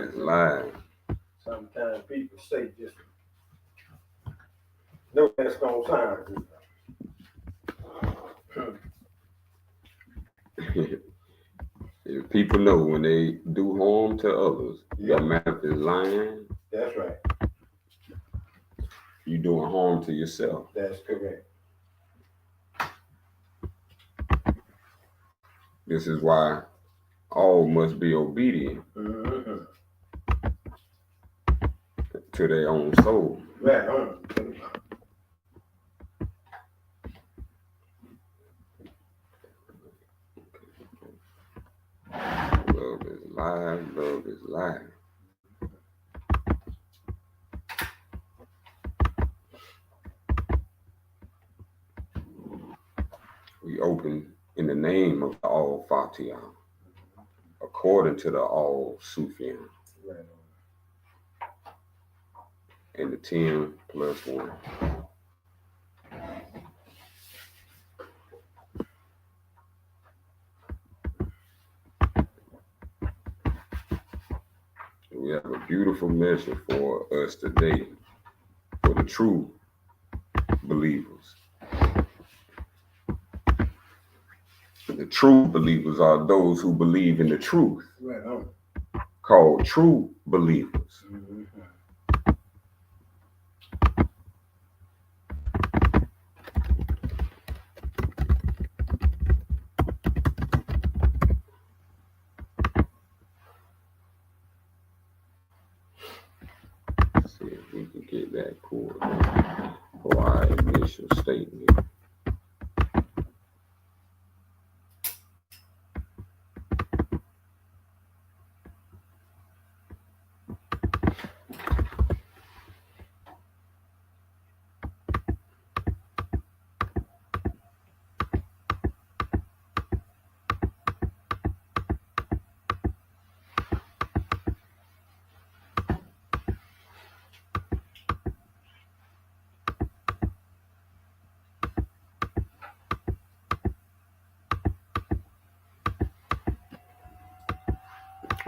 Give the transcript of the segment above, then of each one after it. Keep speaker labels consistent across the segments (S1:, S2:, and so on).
S1: It's live.
S2: Sometimes people say just know that's gonna sound good.
S1: If people know when they do harm to others, your mouth is lying.
S2: That's right.
S1: You're doing harm to yourself.
S2: That's correct.
S1: This is why all must be obedient to their own soul.
S2: Right on.
S1: Love is live. Love is live. We open in the name of the Al-Sufian, according to the Al-Sufian, and the 10 plus 1. We have a beautiful message for us today, for the true believers. The true believers are those who believe in the truth, called true believers. Let's see if we can get that pulled down for our initial statement.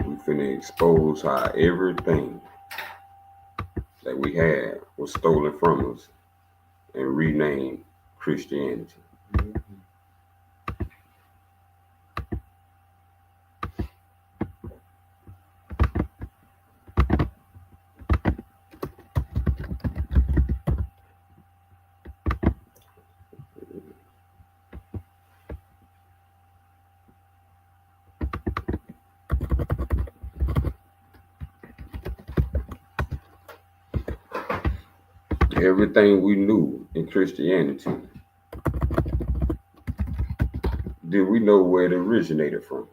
S1: We finna expose how everything that we had was stolen from us and renamed Christianity. Everything we knew in Christianity, did we know where it originated from?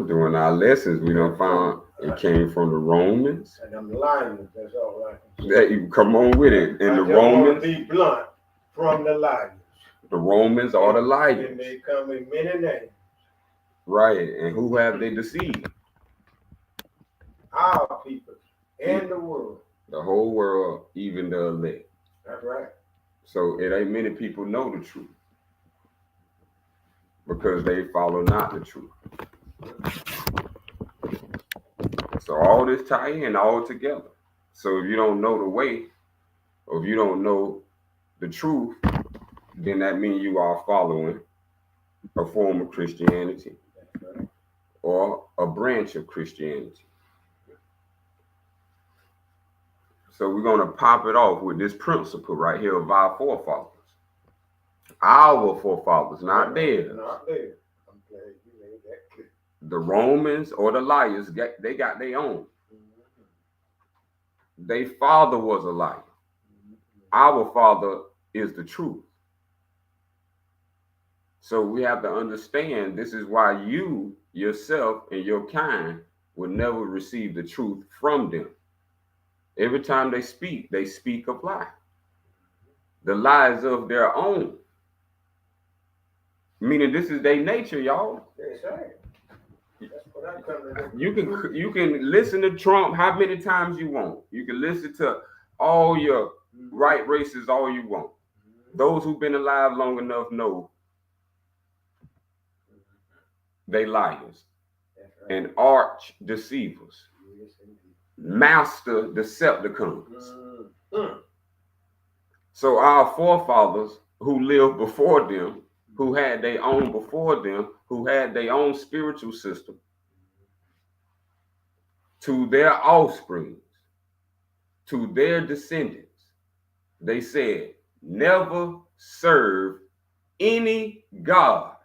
S1: During our lessons, we done found it came from the Romans.
S2: And them lions, that's all I can say.
S1: That you come on with it. And the Romans,
S2: be blunt, from the lions.
S1: The Romans are the lions.
S2: And they come in many names.
S1: Right. And who have they deceived?
S2: Our people and the world.
S1: The whole world, even the elect.
S2: That's right.
S1: So it ain't many people know the truth, because they follow not the truth. So all this tie in all together. So if you don't know the way, or if you don't know the truth, then that means you are following a form of Christianity or a branch of Christianity. So we're going to pop it off with this principle right here of our forefathers. Our forefathers, not theirs.
S2: Not theirs. I'm glad you made that clear.
S1: The Romans or the liars, they got their own. Their father was a liar. Our father is the truth. So we have to understand this is why you, yourself, and your kind will never receive the truth from them. Every time they speak of lie. The lies of their own. Meaning this is their nature, y'all.
S2: That's right. That's what I come to
S1: You can listen to Trump how many times you want. You can listen to all your right races all you want. Those who've been alive long enough know they liars and arch deceivers, master Decepticons. So our forefathers who lived before them, who had their own before them, who had their own spiritual system, to their offspring, to their descendants, they said, never serve any God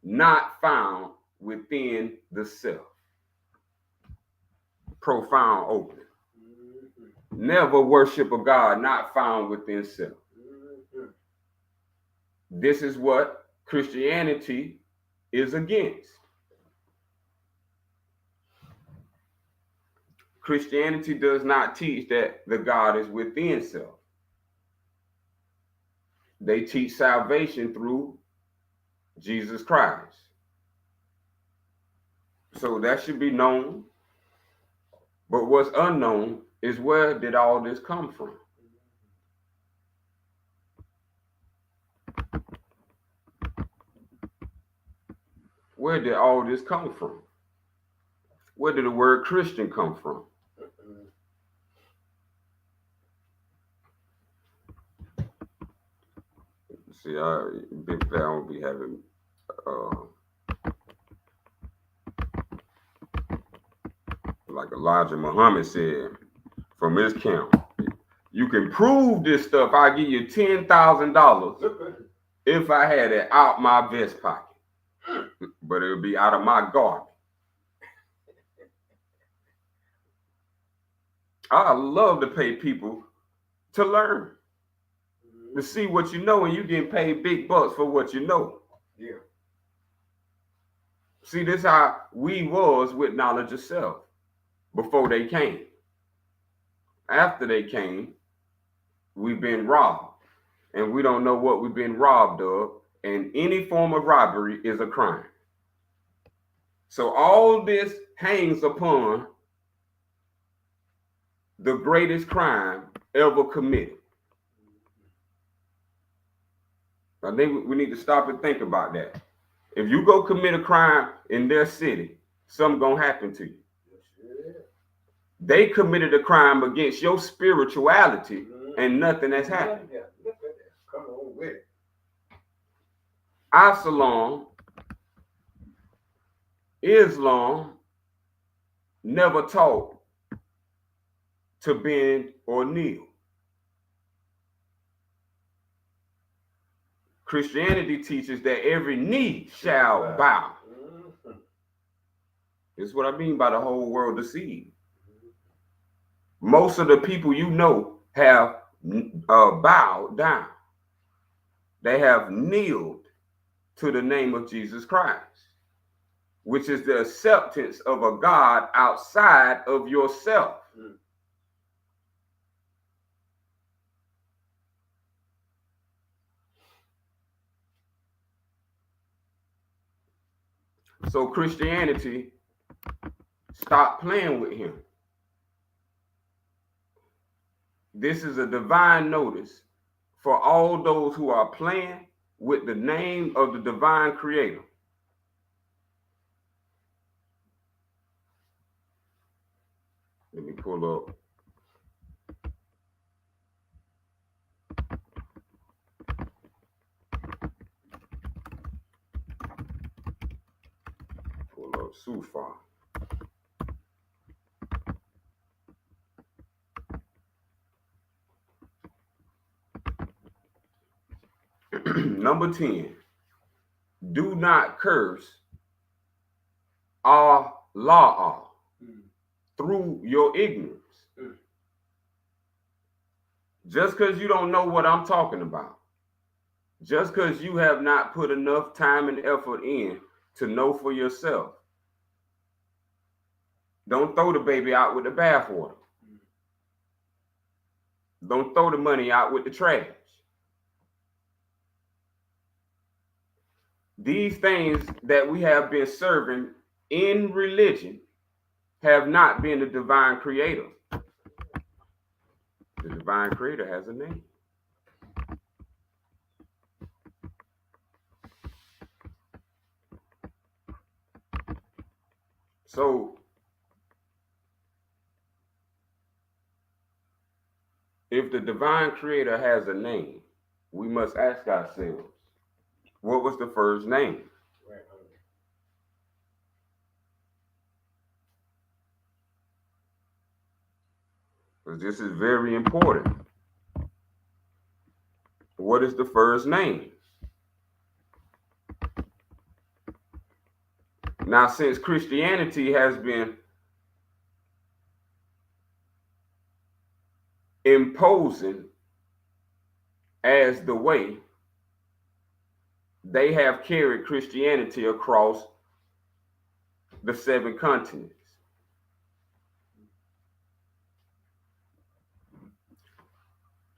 S1: not found within the self. Profound opening. Never worship a God not found within self. This is what Christianity is against. Christianity does not teach that the God is within self. They teach salvation through Jesus Christ. So that should be known. But what's unknown is, where did all this come from? Where did all this come from? Where did the word Christian come from? See, big player, I won't be having like Elijah Muhammad said from his camp, you can prove this stuff. I give you $10,000 if I had it out my vest pocket, but it would be out of my garment. I love to pay people to learn, to see what you know, and you getting paid big bucks for what you know.
S2: Yeah.
S1: See, this how we was with knowledge of self before they came. After they came, we've been robbed, and we don't know what we've been robbed of, and any form of robbery is a crime. So all this hangs upon the greatest crime ever committed. I think we need to stop and think about that. If you go commit a crime in their city, something gonna happen to you. They committed a crime against your spirituality, and nothing has happened.
S2: Come on with it.
S1: Absalom, Islam never taught to bend or kneel. Christianity teaches that every knee shall bow. This is what I mean by the whole world deceived. Most of the people you know have bowed down. They have kneeled to the name of Jesus Christ, which is the acceptance of a God outside of yourself. So Christianity stopped playing with him. This is a divine notice for all those who are playing with the name of the divine creator. Let me pull up. Al-Sufian. Number 10, do not curse Allah through your ignorance. Just because you don't know what I'm talking about, just because you have not put enough time and effort in to know for yourself, don't throw the baby out with the bathwater. Don't throw the money out with the trash. These things that we have been serving in religion have not been the divine creator. The divine creator has a name. So if the divine creator has a name, we must ask ourselves, what was the first name? Because this is very important. What is the first name? Now, since Christianity has been imposing as the way, they have carried Christianity across the 7 continents.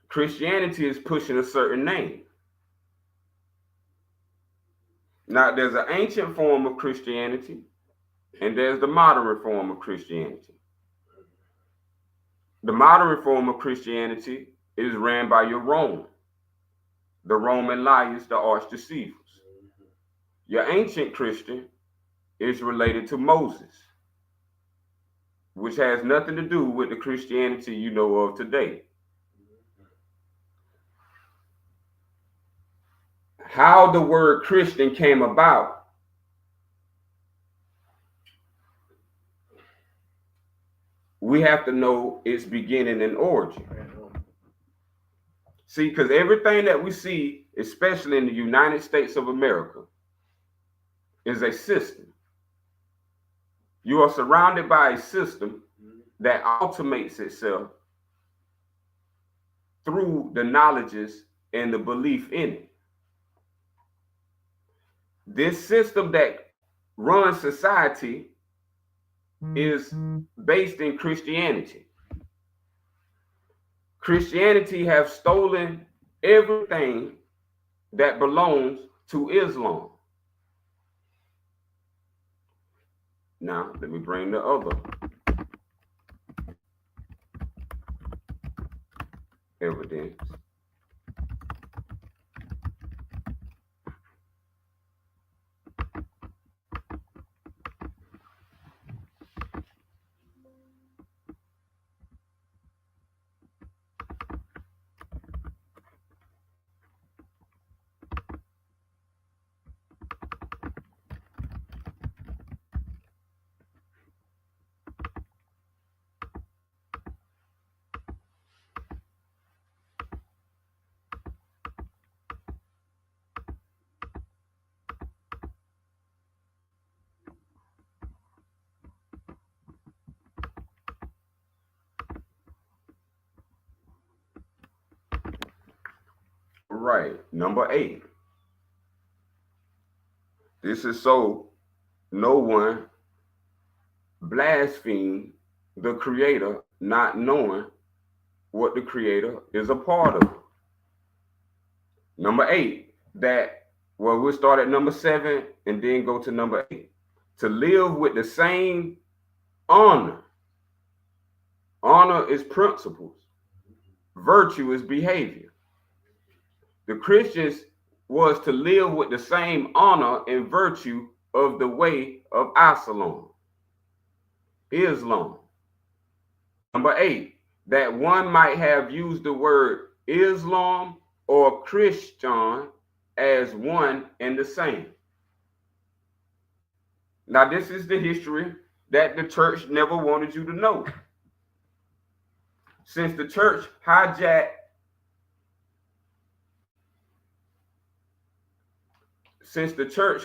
S1: Christianity is pushing a certain name. Now, there's an ancient form of Christianity, and there's the modern form of Christianity. The modern form of Christianity is ran by your Rome, the Roman liars, the arch deceivers. Your ancient Christian is related to Moses, which has nothing to do with the Christianity you know of today. How the word Christian came about we have to know its beginning and origin. See, because everything that we see, especially in the United States of America, is a system. You are surrounded by a system that automates itself through the knowledges and the belief in it. This system that runs society is based in Christianity. Christianity has stolen everything that belongs to Islam. Now, let me bring the other evidence. Right, number 8. This is so no one blaspheme the creator, not knowing what the creator is a part of. Number 8, we'll start at number 7 and then go to number 8. To live with the same honor. Honor is principles. Virtue is behavior. The Christians was to live with the same honor and virtue of the way of Islam. Number 8, that one might have used the word Islam or Christian as one and the same. Now, this is the history that the church never wanted you to know. Since the church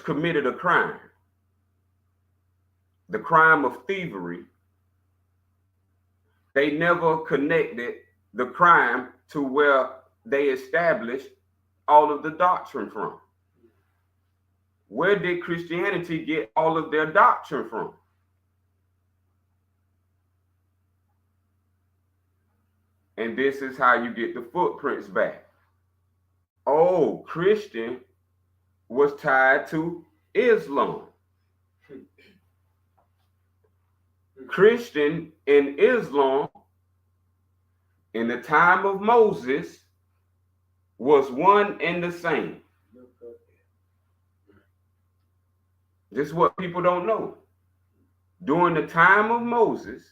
S1: committed a crime, the crime of thievery, they never connected the crime to where they established all of the doctrine from. Where did Christianity get all of their doctrine from? And this is how you get the footprints back. Oh, Christian was tied to Islam. Christian and Islam In the time of Moses was one and the same. This is what people don't know. During the time of Moses,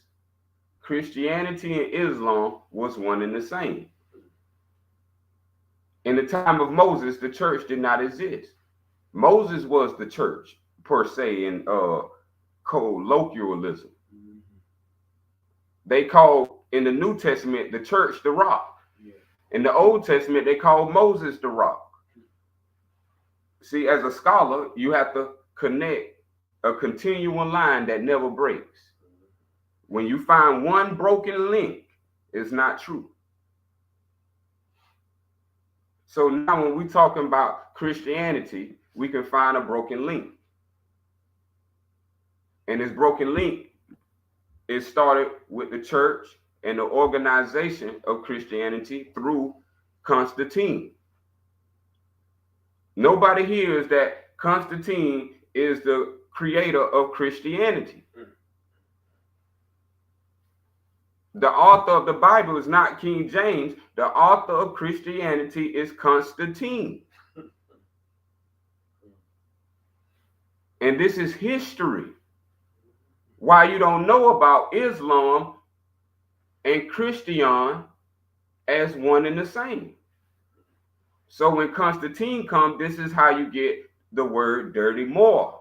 S1: Christianity and Islam was one and the same. In the time of Moses, the church did not exist. Moses was the church, per se, in colloquialism. They called, in the New Testament, the church the rock. In the Old Testament, they called Moses the rock. See, as a scholar, you have to connect a continual line that never breaks. When you find one broken link, it's not true. So now when we're talking about Christianity, we can find a broken link. And this broken link, it started with the church and the organization of Christianity through Constantine. Nobody hears that Constantine is the creator of Christianity. The author of the Bible is not King James. The author of Christianity is Constantine. And this is history. Why you don't know about Islam and Christian as one and the same. So when Constantine comes, this is how you get the word dirty Moor.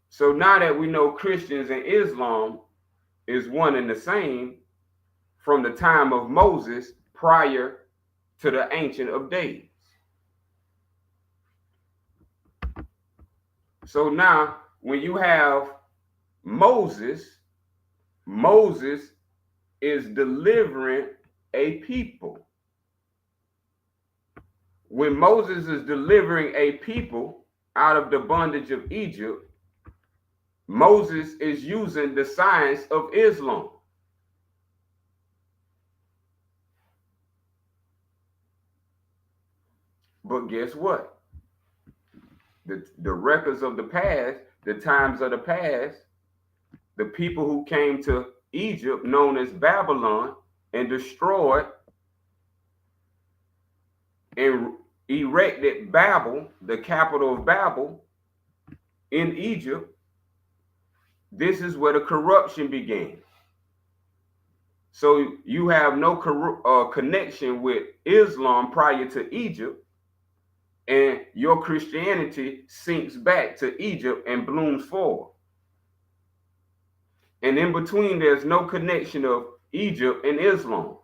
S1: So now that we know Christians and Islam is one and the same from the time of Moses prior to the Ancient of Days. So now when you have Moses is delivering a people. When Moses is delivering a people out of the bondage of Egypt, Moses is using the science of Islam. But guess what? The records of the past, the times of the past, the people who came to Egypt, known as Babylon, and destroyed and erected Babel, the capital of Babel, in Egypt. This is where the corruption began. So you have no connection with Islam prior to Egypt, and your Christianity sinks back to Egypt and blooms forward. And in between, there's no connection of Egypt and Islam,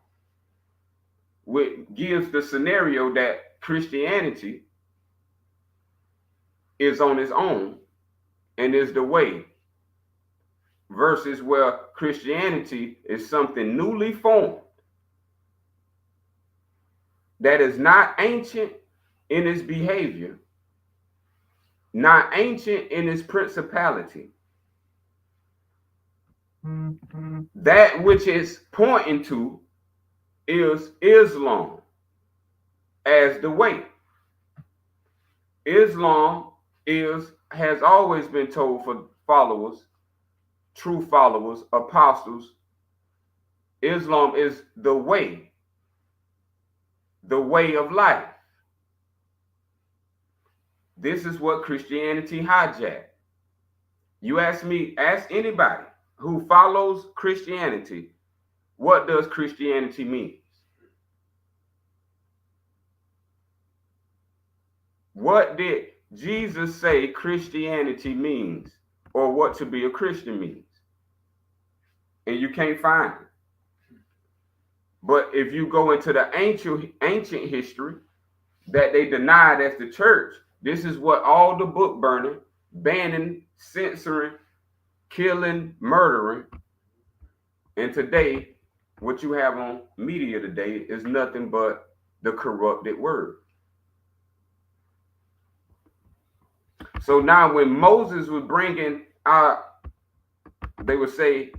S1: which gives the scenario that Christianity is on its own and is the way, versus where Christianity is something newly formed that is not ancient in its behavior, not ancient in its principality. That which is pointing to is Islam as the way. Islam has always been told for followers, true followers, apostles. Islam is the way of life. This is what Christianity hijacked. You ask anybody who follows Christianity, what does Christianity mean? What did Jesus say Christianity means, or what to be a Christian means? And you can't find it. But if you go into the ancient history that they denied as the church, this is what all the book burning, banning, censoring, killing, murdering. And today, what you have on media today is nothing but the corrupted word. So now when Moses was bringing they would say,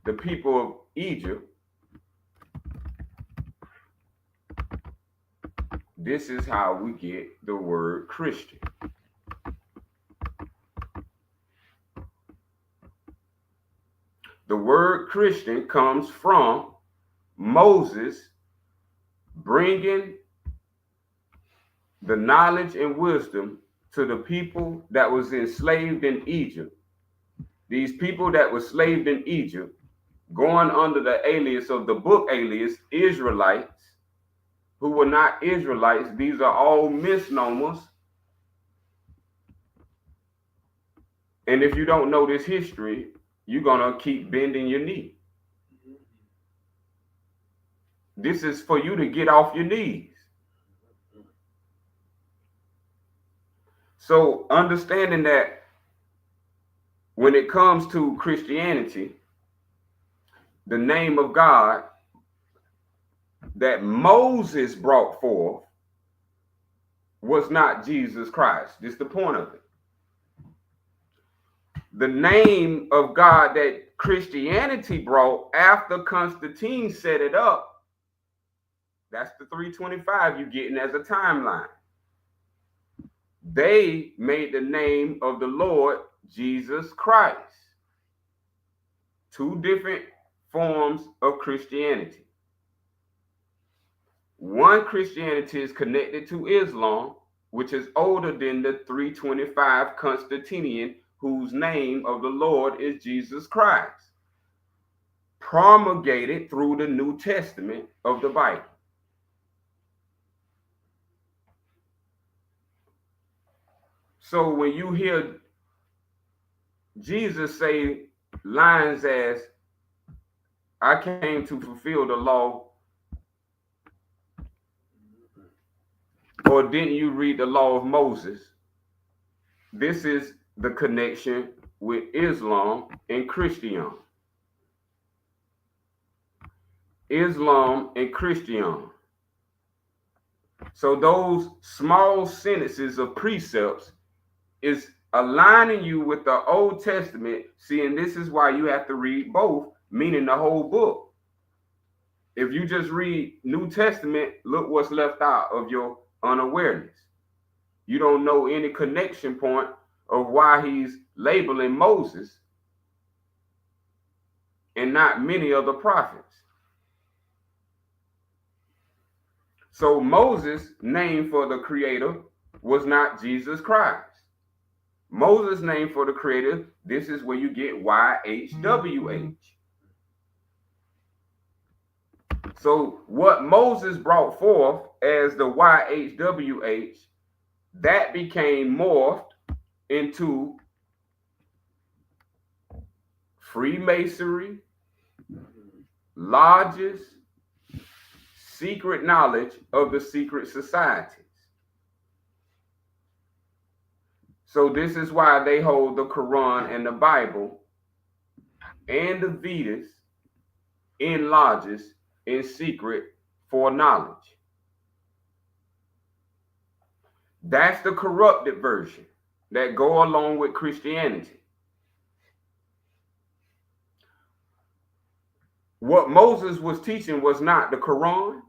S1: the people of Egypt, this is how we get the word Christian. The word Christian comes from Moses bringing the knowledge and wisdom to the people that was enslaved in Egypt. These people that were slaved in Egypt, going under the alias of the book alias Israelites, who were not Israelites. These are all misnomers. And if you don't know this history, you're going to keep bending your knee. This is for you to get off your knees. So understanding that when it comes to Christianity, the name of God that Moses brought forth was not Jesus Christ. This is the point of it. The name of God that Christianity brought after Constantine set it up, that's the 325 you're getting as a timeline. They made the name of the Lord Jesus Christ. Two different forms of Christianity. One Christianity is connected to Islam, which is older than the 325 Constantinian, whose name of the Lord is Jesus Christ, promulgated through the New Testament of the Bible. So when you hear Jesus say lines as, I came to fulfill the law, or didn't you read the law of Moses? This is the connection with Islam and Christian. Islam and Christian. So those small sentences of precepts is aligning you with the Old Testament. See, and this is why you have to read both, meaning the whole book. If you just read New Testament, look what's left out of your unawareness. You don't know any connection point of why he's labeling Moses and not many other prophets. So Moses' name for the creator was not Jesus Christ. Moses' name for the creator, this is where you get YHWH. So what Moses brought forth as the YHWH, that became morphed into Freemasonry, lodges, secret knowledge of the secret societies. So this is why they hold the Quran and the Bible and the Vedas in lodges in secret for knowledge. That's the corrupted version that go along with Christianity. What Moses was teaching was not the Quran.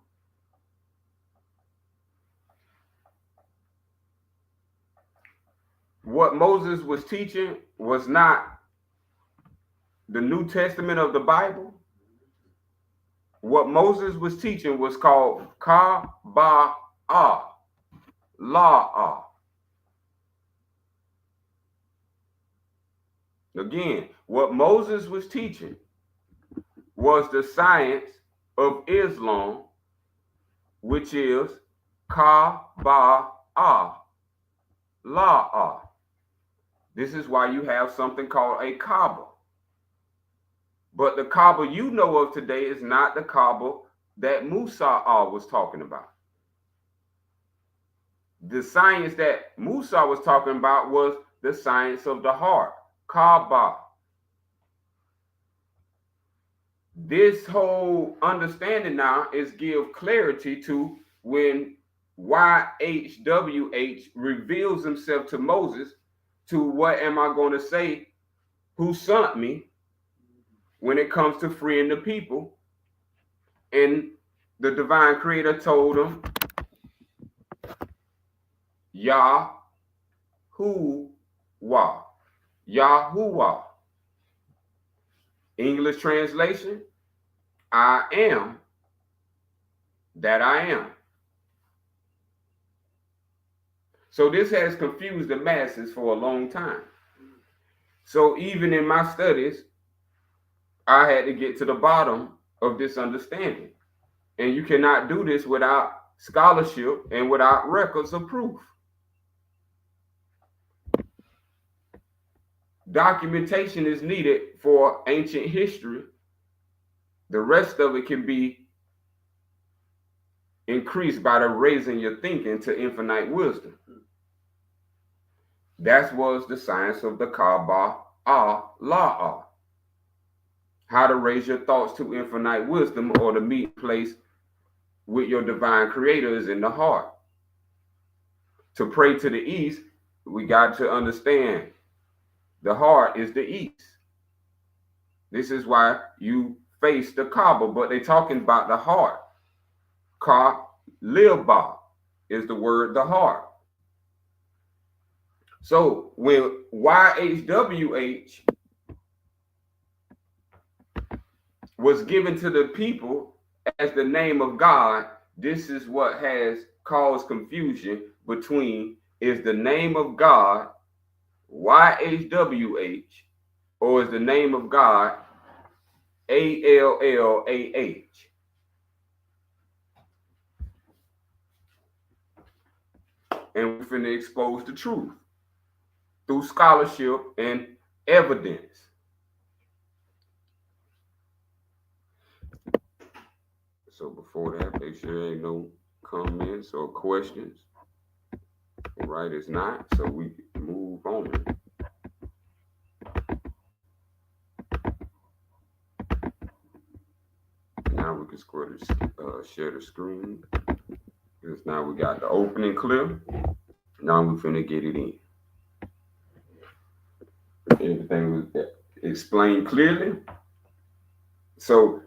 S1: What Moses was teaching was not the New Testament of the Bible. What Moses was teaching was called Kaba'ah, La'ah. Again, what Moses was teaching was the science of Islam, which is Kaba'ah, La'ah. This is why you have something called a Kaaba. But the Kaaba you know of today is not the Kaaba that Musa was talking about. The science that Musa was talking about was the science of the heart, Kaaba. This whole understanding now is give clarity to when YHWH reveals himself to Moses to what am I going to say, who sent me, when it comes to freeing the people. And the divine creator told him, Yahuwah, Yahuwah. English translation, I am that I am. So this has confused the masses for a long time. So even in my studies, I had to get to the bottom of this understanding. And you cannot do this without scholarship and without records of proof. Documentation is needed for ancient history. The rest of it can be increased by the raising your thinking to infinite wisdom. That was the science of the Kabbalah. How to raise your thoughts to infinite wisdom, or to meet place with your divine creator is in the heart. To pray to the east, we got to understand the heart is the east. This is why you face the Kaaba, but they're talking about the heart. Ka-Liba is the word, the heart. So when YHWH was given to the people as the name of God, this is what has caused confusion between, is the name of God YHWH, or is the name of God ALLAH? And we're finna expose the truth through scholarship and evidence. So before that, make sure there ain't no comments or questions. Right, it's not, so we can move on. Now we can share the screen. Because now we got the opening clear. Now we finna get it in. Everything was explained clearly. So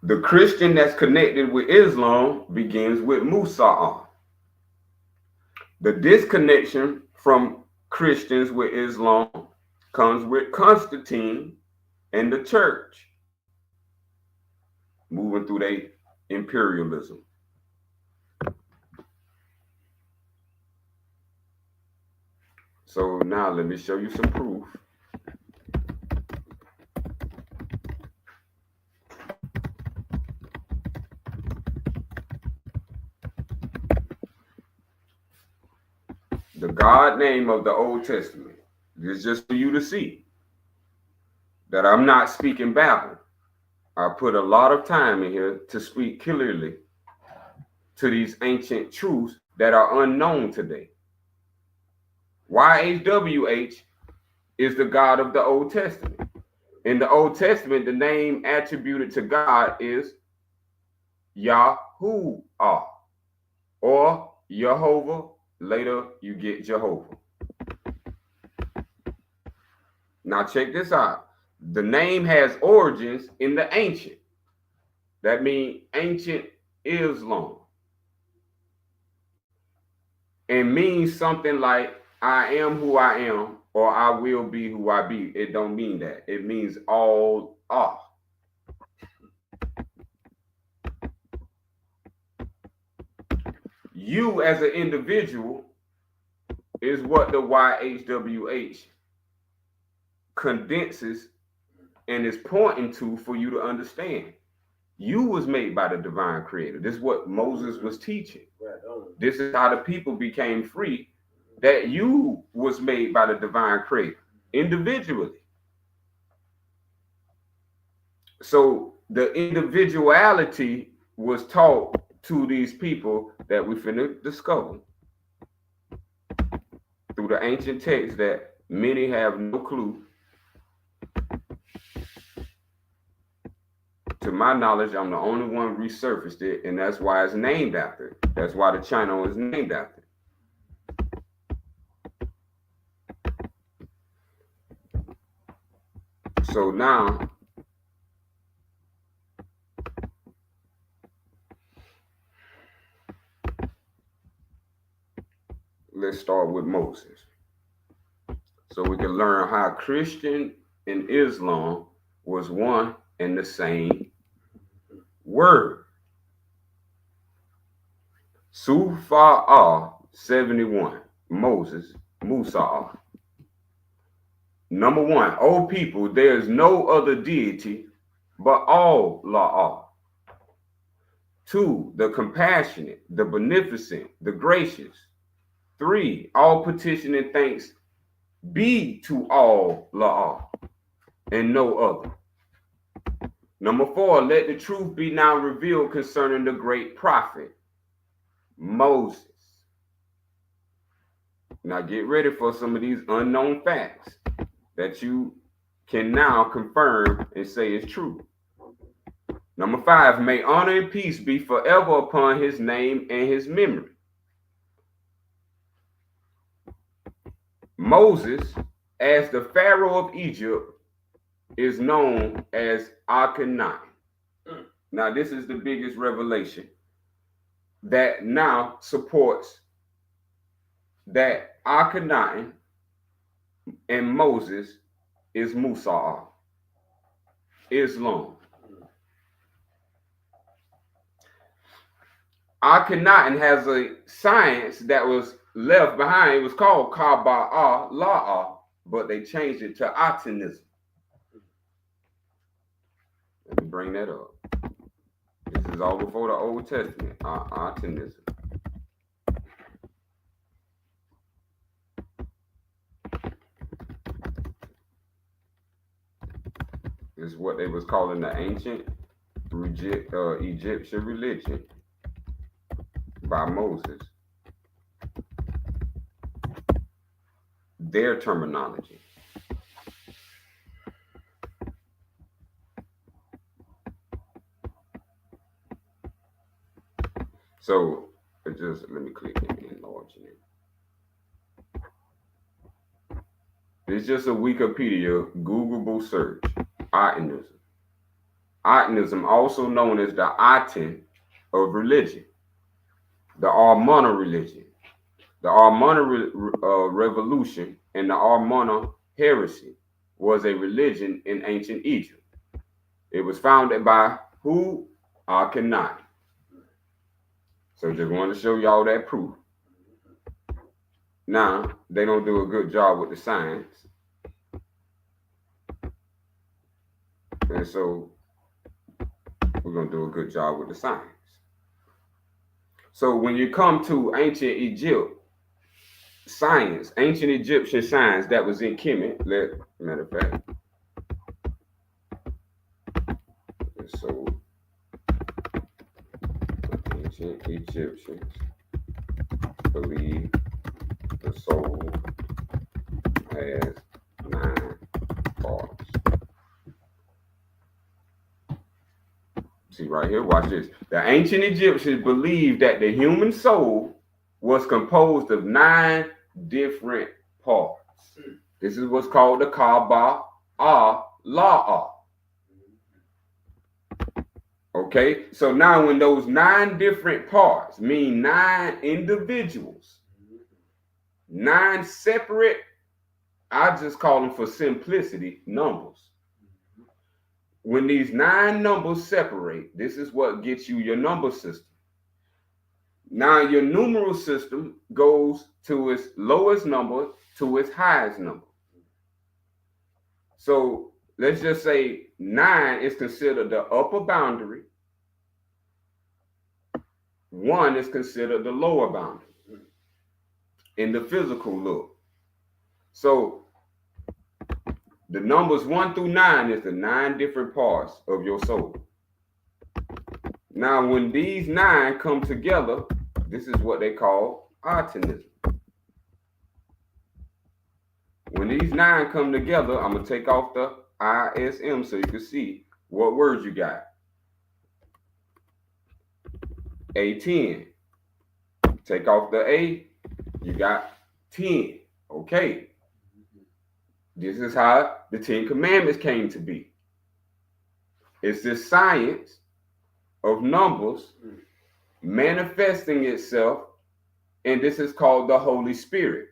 S1: the Christian that's connected with Islam begins with Musa. The disconnection from Christians with Islam comes with Constantine and the church, moving through their imperialism. So now let me show you some proof. The God name of the Old Testament. This is just for you to see that I'm not speaking babble. I put a lot of time in here to speak clearly to these ancient truths that are unknown today. YHWH is the God of the Old Testament. In the Old Testament, the name attributed to God is Yahuwah, or Jehovah. Later, you get Jehovah. Now, check this out. The name has origins in the ancient. That means ancient Islam. And means something like, I am who I am, or I will be who I be. It don't mean that. It means all are. You as an individual is what the YHWH condenses and is pointing to for you to understand. You was made by the divine creator. This is what Moses was teaching. This is how the people became free, that you was made by the divine creator individually. So the individuality was taught to these people that we finna discover through the ancient texts that many have no clue. To my knowledge, I'm the only one resurfaced it, and that's why it's named after it. That's why the channel is named after it. So now, let's start with Moses, so we can learn how Christian in Islam was one and the same word. Sufa 71, Moses, Musa. Number one, O people, there is no other deity but Allah. Two, the compassionate, the beneficent, the gracious. Three, all petition and thanks be to Allah and no other. Number four, let the truth be now revealed concerning the great prophet, Moses. Now get ready for some of these unknown facts that you can now confirm and say is true. Number five, may honor and peace be forever upon his name and his memory. Moses, as the Pharaoh of Egypt, is known as Akhenaten. Now, this is the biggest revelation that now supports that Akhenaten and Moses is Musa, Islam. Akhenaten has a science that was left behind. It was called Kabbalah, but they changed it to Atonism. Let me bring that up. This is all before the Old Testament, Atonism. This is what they was calling the ancient Egyptian religion by Moses. Their terminology. So just let me click and enlarge it. It's just a Wikipedia Googleable search. Atonism. Atonism, also known as the Aten of religion, the Armana religion, the Armana revolution, and the Armana heresy was a religion in ancient Egypt. It was founded by who? Akhenaten. So just want to show y'all that proof. Now, they don't do a good job with the science. And so we're going to do a good job with the science. So when you come to ancient Egypt, science, ancient Egyptian science that was in Kemet, matter of fact, so ancient Egyptians believe the soul has 9 parts. See right here, watch this. The ancient Egyptians believed that the human soul was composed of 9 different parts. This is what's called the Kabbalah. Okay, so now when those 9 different parts mean 9 individuals, 9 separate, I just call them for simplicity, numbers. When these 9 numbers separate, this is what gets you your number system. Now your numeral system goes to its lowest number to its highest number. So let's just say 9 is considered the upper boundary. 1 is considered the lower boundary in the physical look. So the numbers 1 through 9 is the 9 different parts of your soul. Now, when these 9 come together, this is what they call Atonism. When these 9 come together, I'm going to take off the ISM so you can see what words you got. A10. Take off the A, you got 10. Okay. This is how the 10 Commandments came to be. It's this science of numbers manifesting itself, and this is called the Holy Spirit.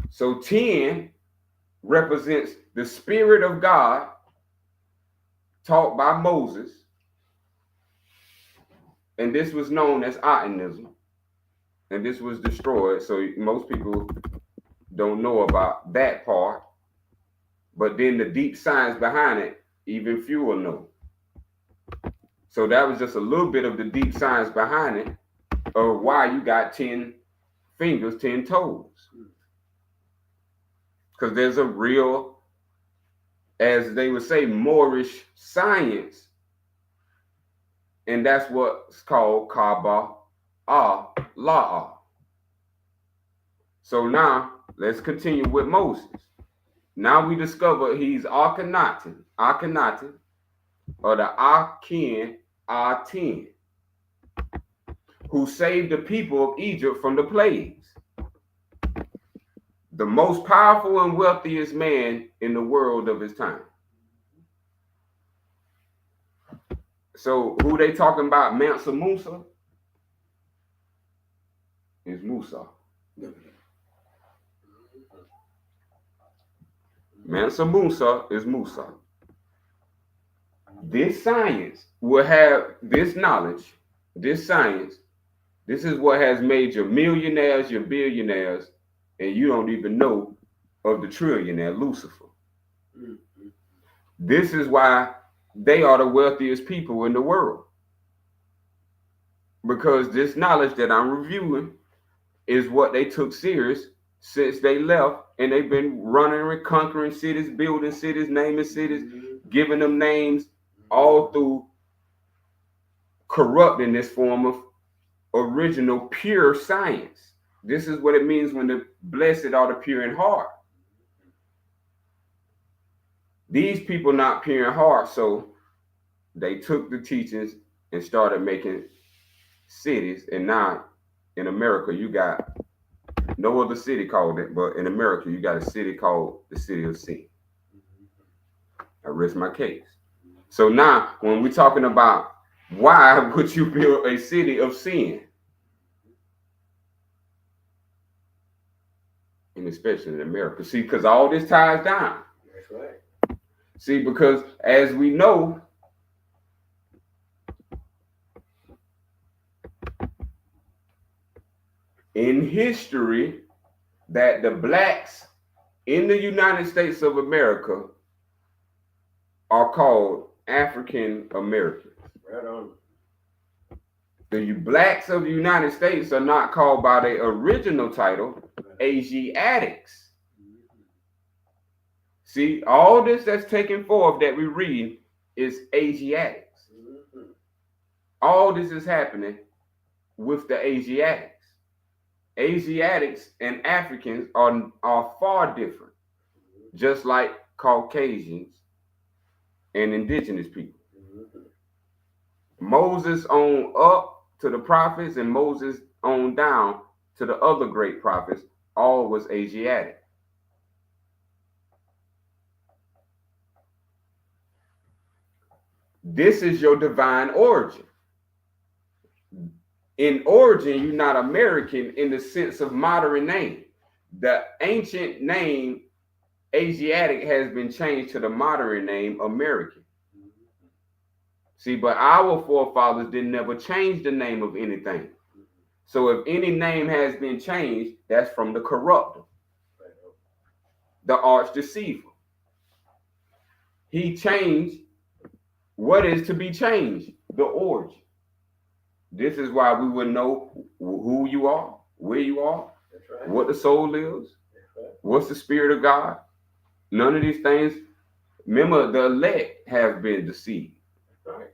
S1: So 10 represents the Spirit of God taught by Moses, and this was known as Atonism, and this was destroyed. So most people don't know about that part, but then the deep science behind it, even fewer know. So that was just a little bit of the deep science behind it of why you got 10 fingers, 10 toes. Because there's a real, as they would say, Moorish science. And that's what's called Kabbalah. So now let's continue with Moses. Now we discover he's Akhenaten, or the Aten, who saved the people of Egypt from the plagues. The most powerful and wealthiest man in the world of his time. So who they talking about? Mansa Musa is Musa. Mansa Musa is Musa. This science will have this knowledge, this science. This is what has made your millionaires, your billionaires, and you don't even know of the trillionaire, Lucifer. This is why they are the wealthiest people in the world. Because this knowledge that I'm reviewing is what they took serious since they left, and they've been running and conquering cities, building cities, naming cities, giving them names, all through corrupting this form of original pure science. This is what it means when the blessed are the pure in heart. These people not pure in heart, so they took the teachings and started making cities. And now in America, you got no other city called it, but in America, you got a city called the City of Sin. I rest my case. So now, when we're talking about why would you build a city of sin? And especially in America. See, because all this ties down.
S2: That's right.
S1: See, because as we know, in history, that the blacks in the United States of America are called African Americans.
S2: Right on.
S1: The blacks of the United States are not called by their original title, Asiatics. See, all this that's taken forth that we read is Asiatics. All this is happening with the Asiatics. Asiatics and Africans are far different, just like Caucasians and indigenous people. Moses on up to the prophets and Moses on down to the other great prophets, all was Asiatic. This is your divine origin. In origin, you're not American in the sense of modern name. The ancient name Asiatic has been changed to the modern name American. See, but our forefathers didn't never change the name of anything. So if any name has been changed, that's from the corrupter, the arch deceiver. He changed what is to be changed, the origin. This is why we would know who you are, where you are, right, what the soul is, right, what's the spirit of God. None of these things. Remember, the elect have been deceived. Right.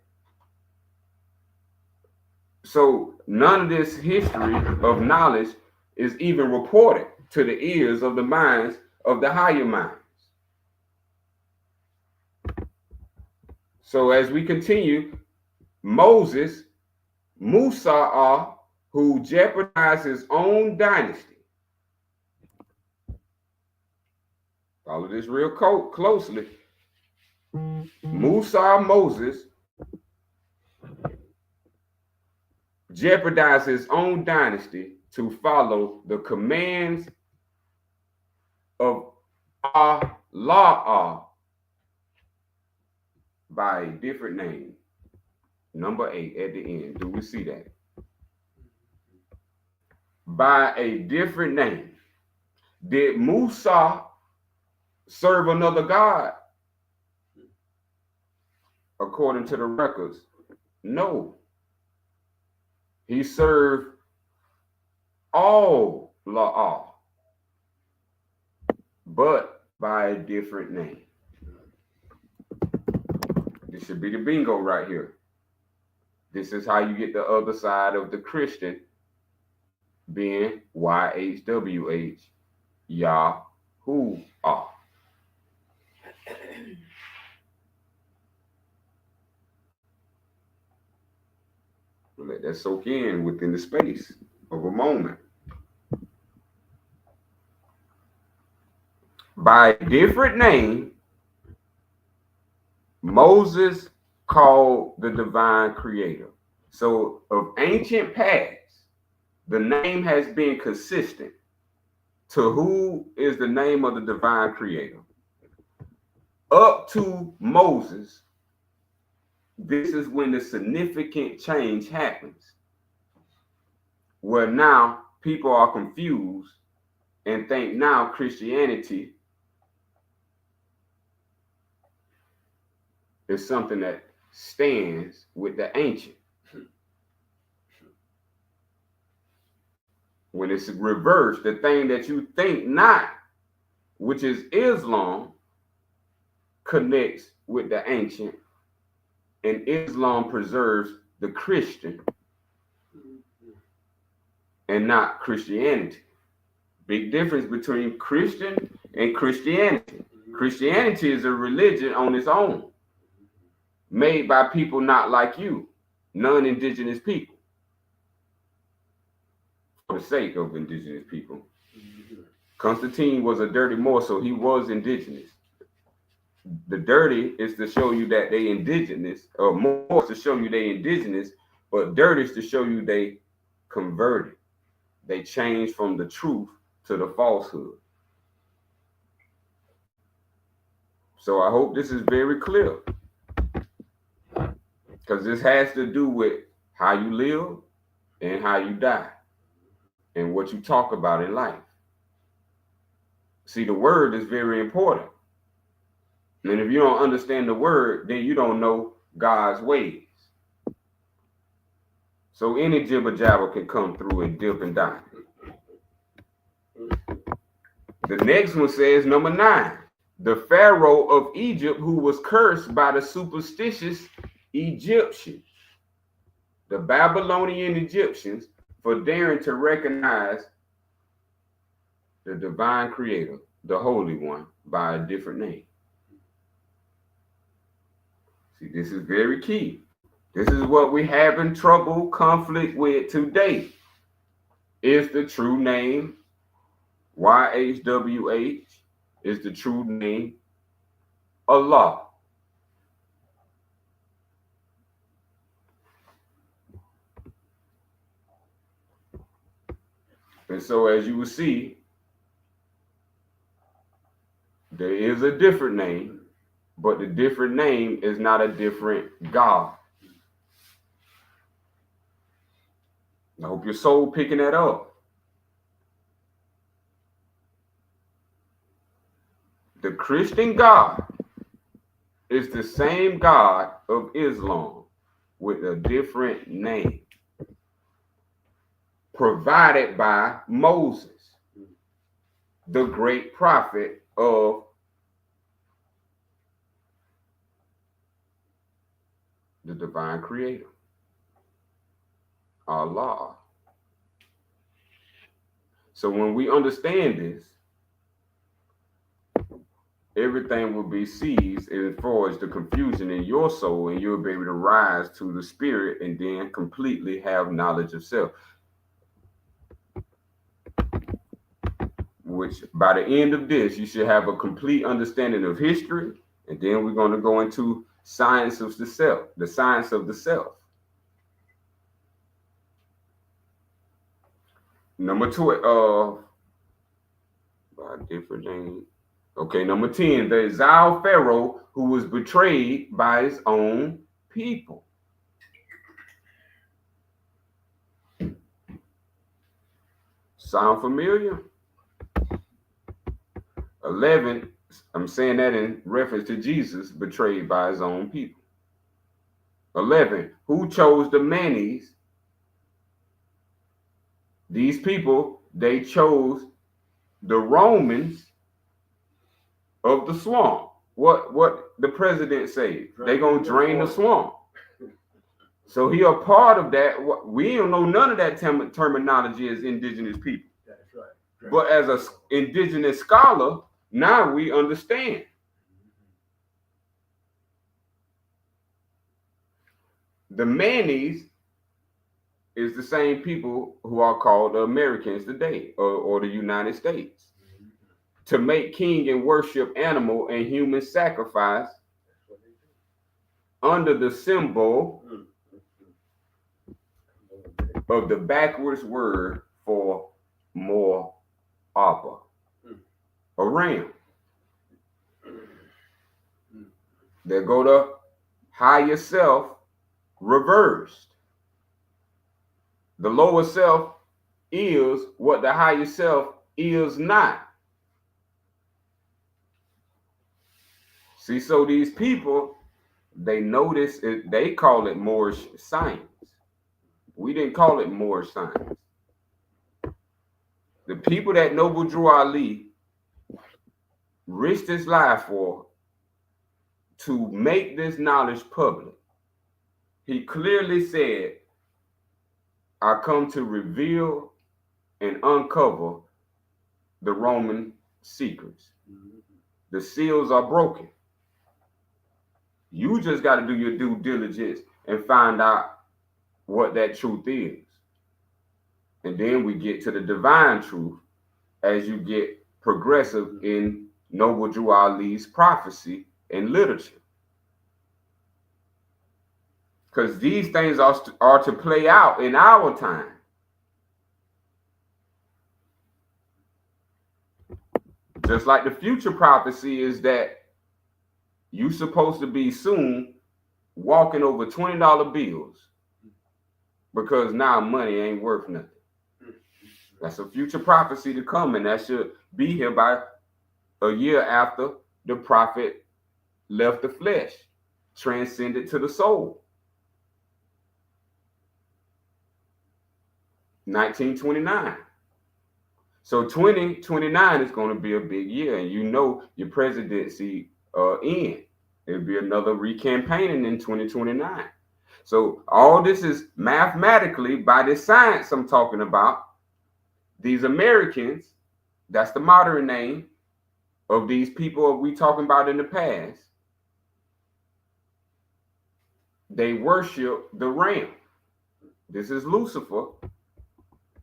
S1: So none of this history of knowledge is even reported to the ears of the minds of the higher minds. So as we continue, Moses, Musa, who jeopardized his own dynasty. Follow this real closely. Moses jeopardized his own dynasty to follow the commands of Law by a different name. Number 8 at the end. Do we see that? By a different name. Did Musa serve another God? According to the records, no. He served all La'ah, but by a different name. This should be the bingo right here. This is how you get the other side of the Christian being YHWH, Yahuwah. Let that soak in within the space of a moment. By a different name, Moses called the divine creator. So of ancient past, the name has been consistent to who is the name of the divine creator. Up to Moses, this is when the significant change happens, where now people are confused and think now Christianity is something that stands with the ancient. When it's reversed, the thing that you think not, which is Islam, connects with the ancient, and Islam preserves the Christian and not Christianity. Big difference between Christian and Christianity. Christianity is a religion on its own, made by people not like you, non-indigenous people, for the sake of indigenous people. Constantine was a dirty Moor, so he was indigenous. The dirty is to show you that they indigenous, or more to show you they indigenous, but dirty is to show you they converted. They changed from the truth to the falsehood. So I hope this is very clear, because this has to do with how you live and how you die and what you talk about in life. See, the word is very important. And if you don't understand the word, then you don't know God's ways. So any jibber jabber can come through and dip and die. The next one says, number 9, the Pharaoh of Egypt who was cursed by the superstitious Egyptians, the Babylonian Egyptians, for daring to recognize the divine creator, the Holy One, by a different name. See, this is very key. This is what we have in trouble, conflict with today. Is the true name YHWH? Is the true name Allah? And so as you will see, there is a different name, but the different name is not a different God. I hope your soul picking that up. The Christian God is the same God of Islam with a different name, provided by Moses, the great prophet of the divine creator, Allah. So when we understand this, everything will be seized as far as the confusion in your soul, and you'll be able to rise to the spirit and then completely have knowledge of self. Which by the end of this, you should have a complete understanding of history, and then we're going to go into science of the self, the science of the self. Number 12, by different name. Okay, number 10, the exiled Pharaoh who was betrayed by his own people. Sound familiar? 11, I'm saying that in reference to Jesus betrayed by his own people. 11, who chose the Manes? These people, they chose the Romans of the swamp. What the president say? They gonna drain the swamp. So he a part of that. We don't know none of that terminology as indigenous people.
S2: That's right.
S1: But as an indigenous scholar, now we understand. The Manes is the same people who are called the Americans today, or the United States. To make king and worship animal and human sacrifice under the symbol of the backwards word for more Abba, a ram. There go the higher self reversed. The lower self is what the higher self is not. See, so these people, they notice it, they call it Moorish science. We didn't call it Moorish science. The people that Noble Drew Ali risked his life for to make this knowledge public. He clearly said, I come to reveal and uncover the Roman secrets. The seals are broken. You just got to do your due diligence and find out what that truth is. And then we get to the divine truth as you get progressive in Noble Drew Ali's prophecy and literature. Because these things are to play out in our time. Just like the future prophecy is that you're supposed to be soon walking over $20 bills because now money ain't worth nothing. That's a future prophecy to come, and that should be here by a year after the prophet left the flesh, transcended to the soul. 1929. So 2029 is going to be a big year, and you know your presidency end. It'll be another recampaigning in 2029. So all this is mathematically, by this science I'm talking about, these Americans, that's the modern name of these people we talking about in the past, they worship the ram. This is Lucifer.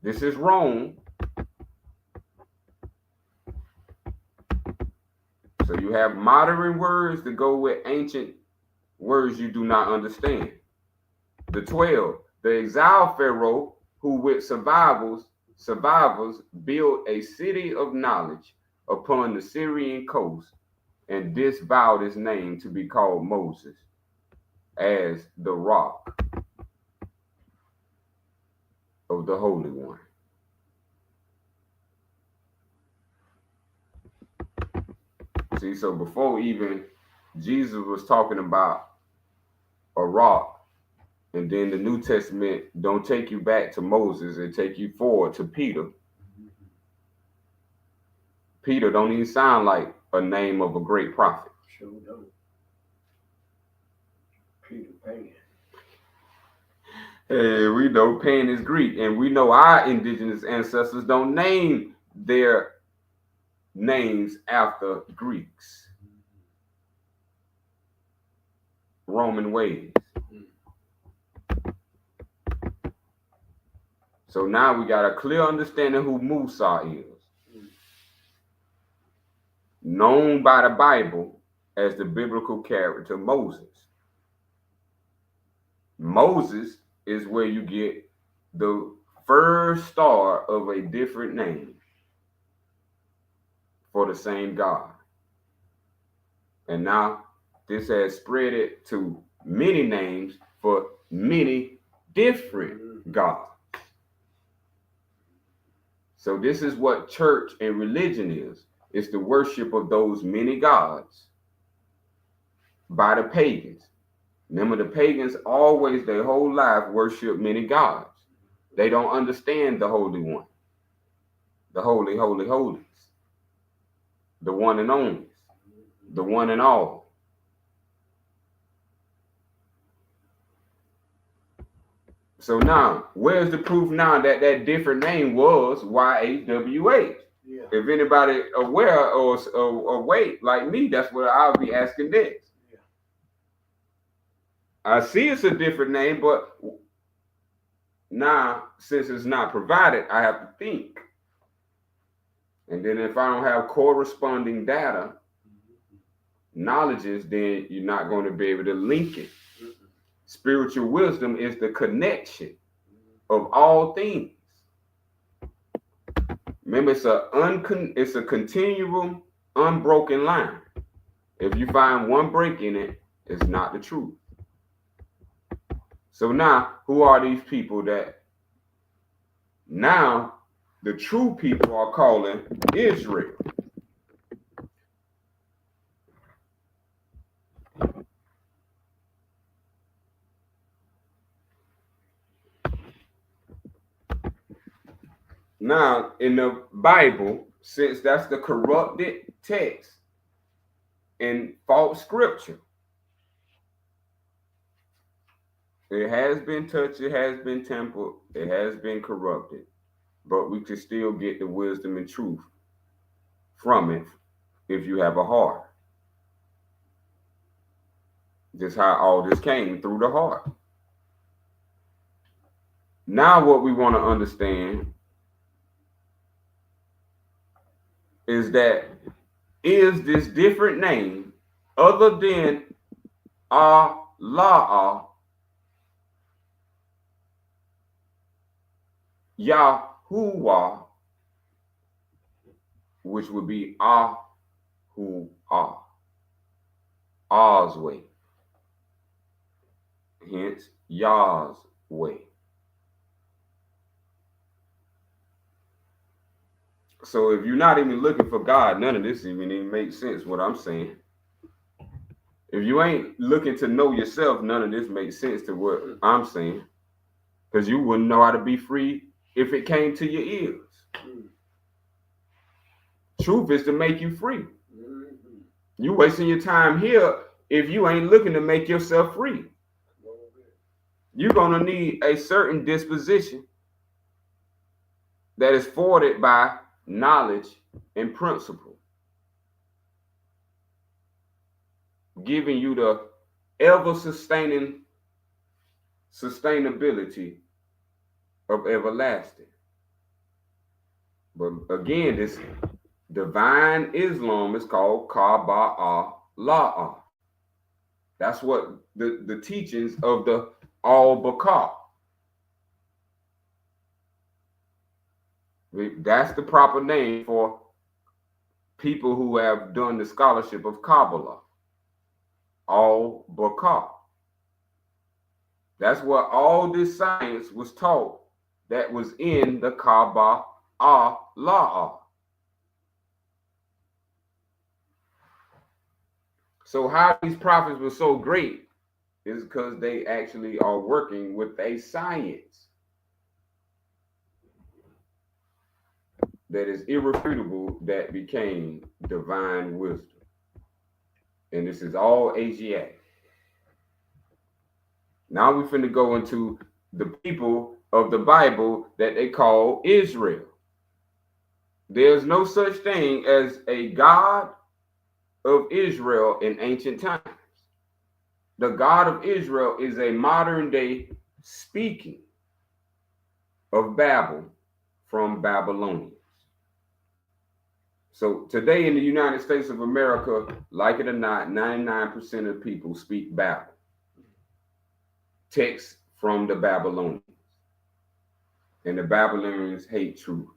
S1: This is Rome. So you have modern words to go with ancient words you do not understand. The 12, the exiled Pharaoh who with survivors built a city of knowledge upon the Syrian coast and disavowed his name to be called Moses as the rock of the Holy One. See, so before even Jesus was talking about a rock, and then the New Testament don't take you back to Moses and take you forward to Peter. Peter don't even sound like a name of a great prophet.
S2: Sure don't. Peter Pan.
S1: Hey, we know Pan is Greek, and we know our indigenous ancestors don't name their names after Greeks. Roman ways. So now we got a clear understanding who Musa is. Known by the Bible as the biblical character Moses. Moses is where you get the first star of a different name for the same God. And now this has spread it to many names for many different gods. So this is what church and religion is. It's the worship of those many gods by the pagans. Remember, the pagans always, their whole life, worship many gods. They don't understand the Holy One, the Holy, Holy, Holies, the one and only, the one and all. So now, where's the proof now that that different name was YHWH?
S2: Yeah.
S1: If anybody aware or awake like me, that's what I'll be asking next.
S2: Yeah.
S1: I see it's a different name, but now, since it's not provided, I have to think. And then if I don't have corresponding data, knowledges, then you're not going to be able to link it. Spiritual wisdom is the connection of all things. Remember, it's a continual, unbroken line. If you find one break in it, it's not the truth. So now, who are these people that now the true people are calling Israel? Now, in the Bible, since that's the corrupted text and false scripture, it has been touched, it has been tempered, it has been corrupted, but we can still get the wisdom and truth from it if you have a heart. Just how all this came through the heart. Now, what we want to understand is that is this different name other than Allah, Yahuwah, which would be Ahuah, Ah's way. Hence, Yah's way. So if you're not even looking for God, none of this even makes sense, what I'm saying. If you ain't looking to know yourself, none of this makes sense to what I'm saying. Because you wouldn't know how to be free if it came to your ears. Truth is to make you free. You wasting your time here if you ain't looking to make yourself free. You're going to need a certain disposition that is forwarded by knowledge and principle, giving you the ever-sustaining sustainability of everlasting. But again, this divine Islam is called Kabbalah. That's what the teachings of the Al-Baqar. That's the proper name for people who have done the scholarship of Kabbalah. Al-Baqar. That's what all this science was taught that was in the Kabbalah. So how these prophets were so great is because they actually are working with a science that is irrefutable that became divine wisdom. And this is all Asiatic. Now we're finna go into the people of the Bible that they call Israel. There's no such thing as a God of Israel in ancient times. The God of Israel is a modern day speaking of Babel from Babylonians. So today in the United States of America, like it or not, 99% of people speak Babel. Text from the Babylonians. And the Babylonians hate truth.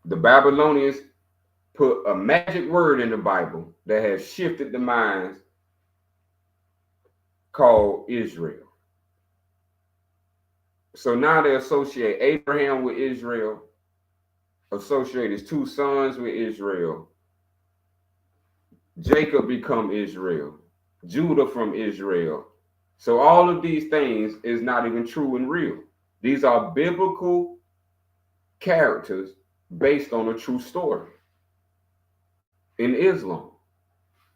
S1: The Babylonians put a magic word in the Bible that has shifted the minds called Israel. So now they associate Abraham with Israel, associate his two sons with Israel. Jacob become Israel, Judah from Israel. So all of these things is not even true and real. These are biblical characters based on a true story. In Islam,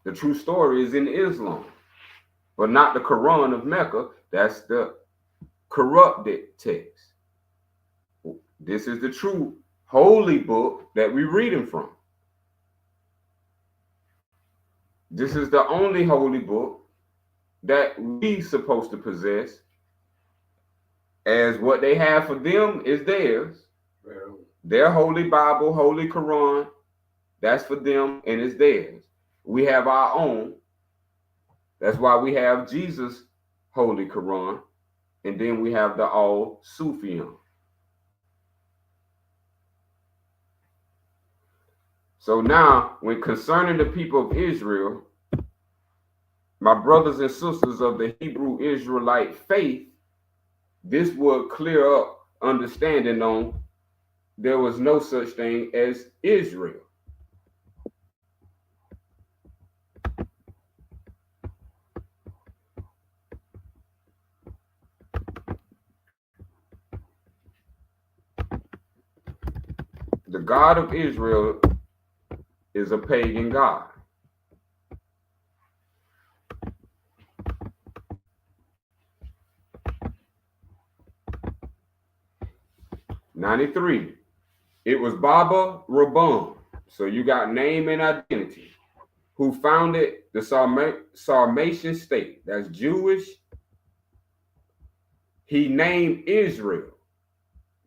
S1: the true story is in Islam, but not the Quran of Mecca. That's the corrupted text. This is the true holy book that we're reading from. This is the only holy book that we supposed to possess, as what they have for them is theirs. Their holy Bible, holy Quran, that's for them and it's theirs. We have our own. That's why we have Jesus' holy Quran, and then we have the Al-Sufian. So now, when concerning the people of Israel, my brothers and sisters of the Hebrew Israelite faith, this would clear up understanding on there was no such thing as Israel. The God of Israel is a pagan God. '93. It was Baba Rabban, so you got name and identity, who founded the Sarmatian state. That's Jewish. He named Israel.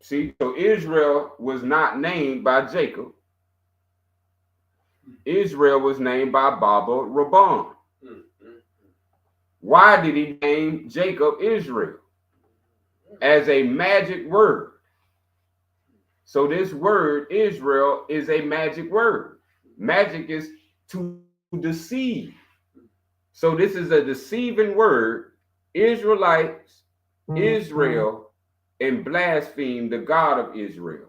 S1: See, so Israel was not named by Jacob. Israel was named by Baba Rabban. Why did he name Jacob Israel? As a magic word. So this word Israel is a magic word. Magic is to deceive. So this is a deceiving word. Israelites, Israel, and blaspheme the God of Israel.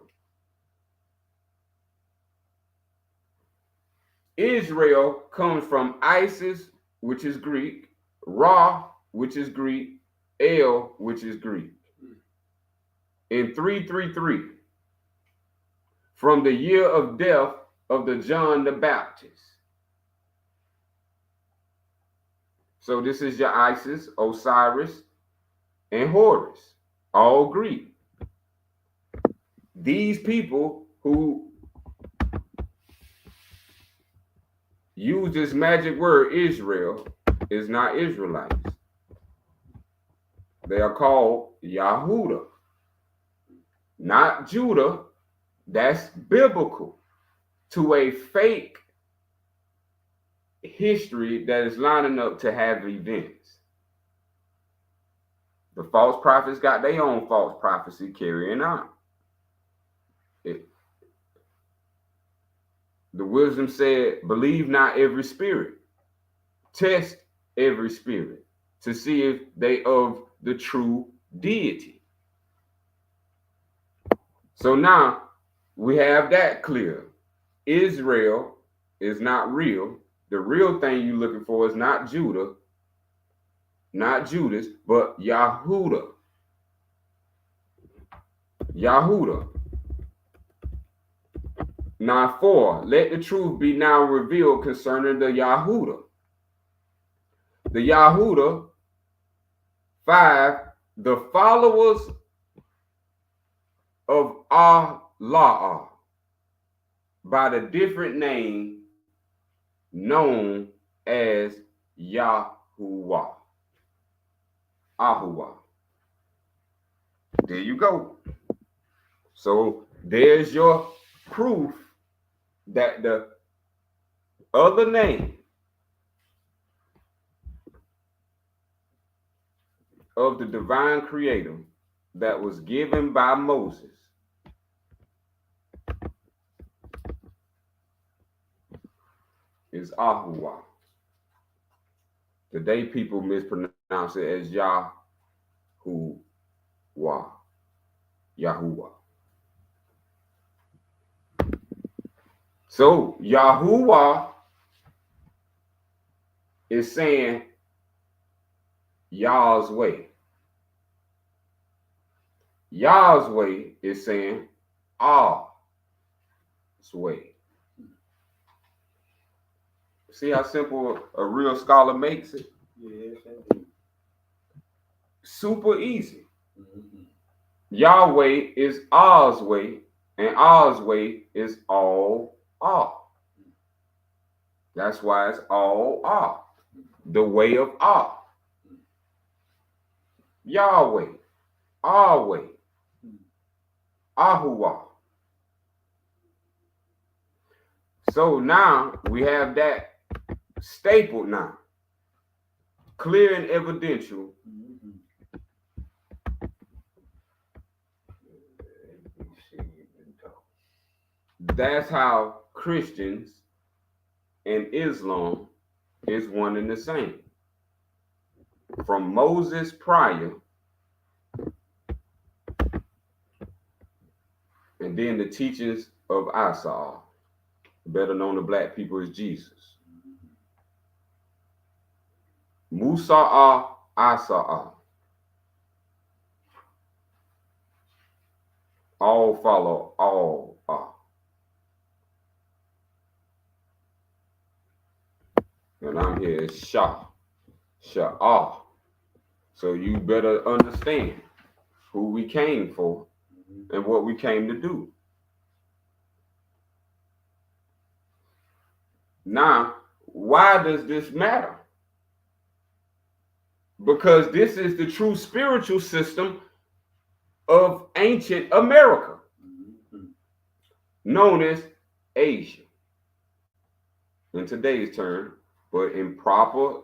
S1: Israel comes from Isis, which is Greek, Ra, which is Greek, El, which is Greek. In 333, from the year of death of the John the Baptist. So this is your Isis, Osiris, and Horus, all Greek. These people who use this magic word Israel is not Israelites. They are called Yahudah, not Judah. That's biblical to a fake history that is lining up to have events. The false prophets got their own false prophecy carrying on. The wisdom said, believe not every spirit. Test every spirit to see if they of the true deity. So now we have that clear. Israel is not real. The real thing you're looking for is not Judah, not Judas, but Yahudah. Yahudah. Now 4, let the truth be now revealed concerning the Yahudah. The Yahudah. 5, the followers of Allah by the different name known as Yahuwah. Ahuwah. There you go. So there's your proof that the other name of the divine creator that was given by Moses is Ahuwa. Today people mispronounce it as Yahuwah. So Yahuwah is saying Yah's way. Yah's way is saying Ah's way. See how simple a real scholar makes it?
S2: Yes, indeed.
S1: Super easy. Yahweh is Ah's way, and Ah's way is all Ah. That's why it's all Ah. The way of Ah. Yahweh, our way, Ahuwah. So now we have that stapled now, clear and evidential. That's how Christians and Islam is one and the same. From Moses prior, and then the teachings of Isa, better known to black people as Jesus. Musa, Isa, all follow all. And I'm here as Shah. So you better understand who we came for and what we came to do. Now, why does this matter? Because this is the true spiritual system of ancient America, known as Asia. In today's term, but in proper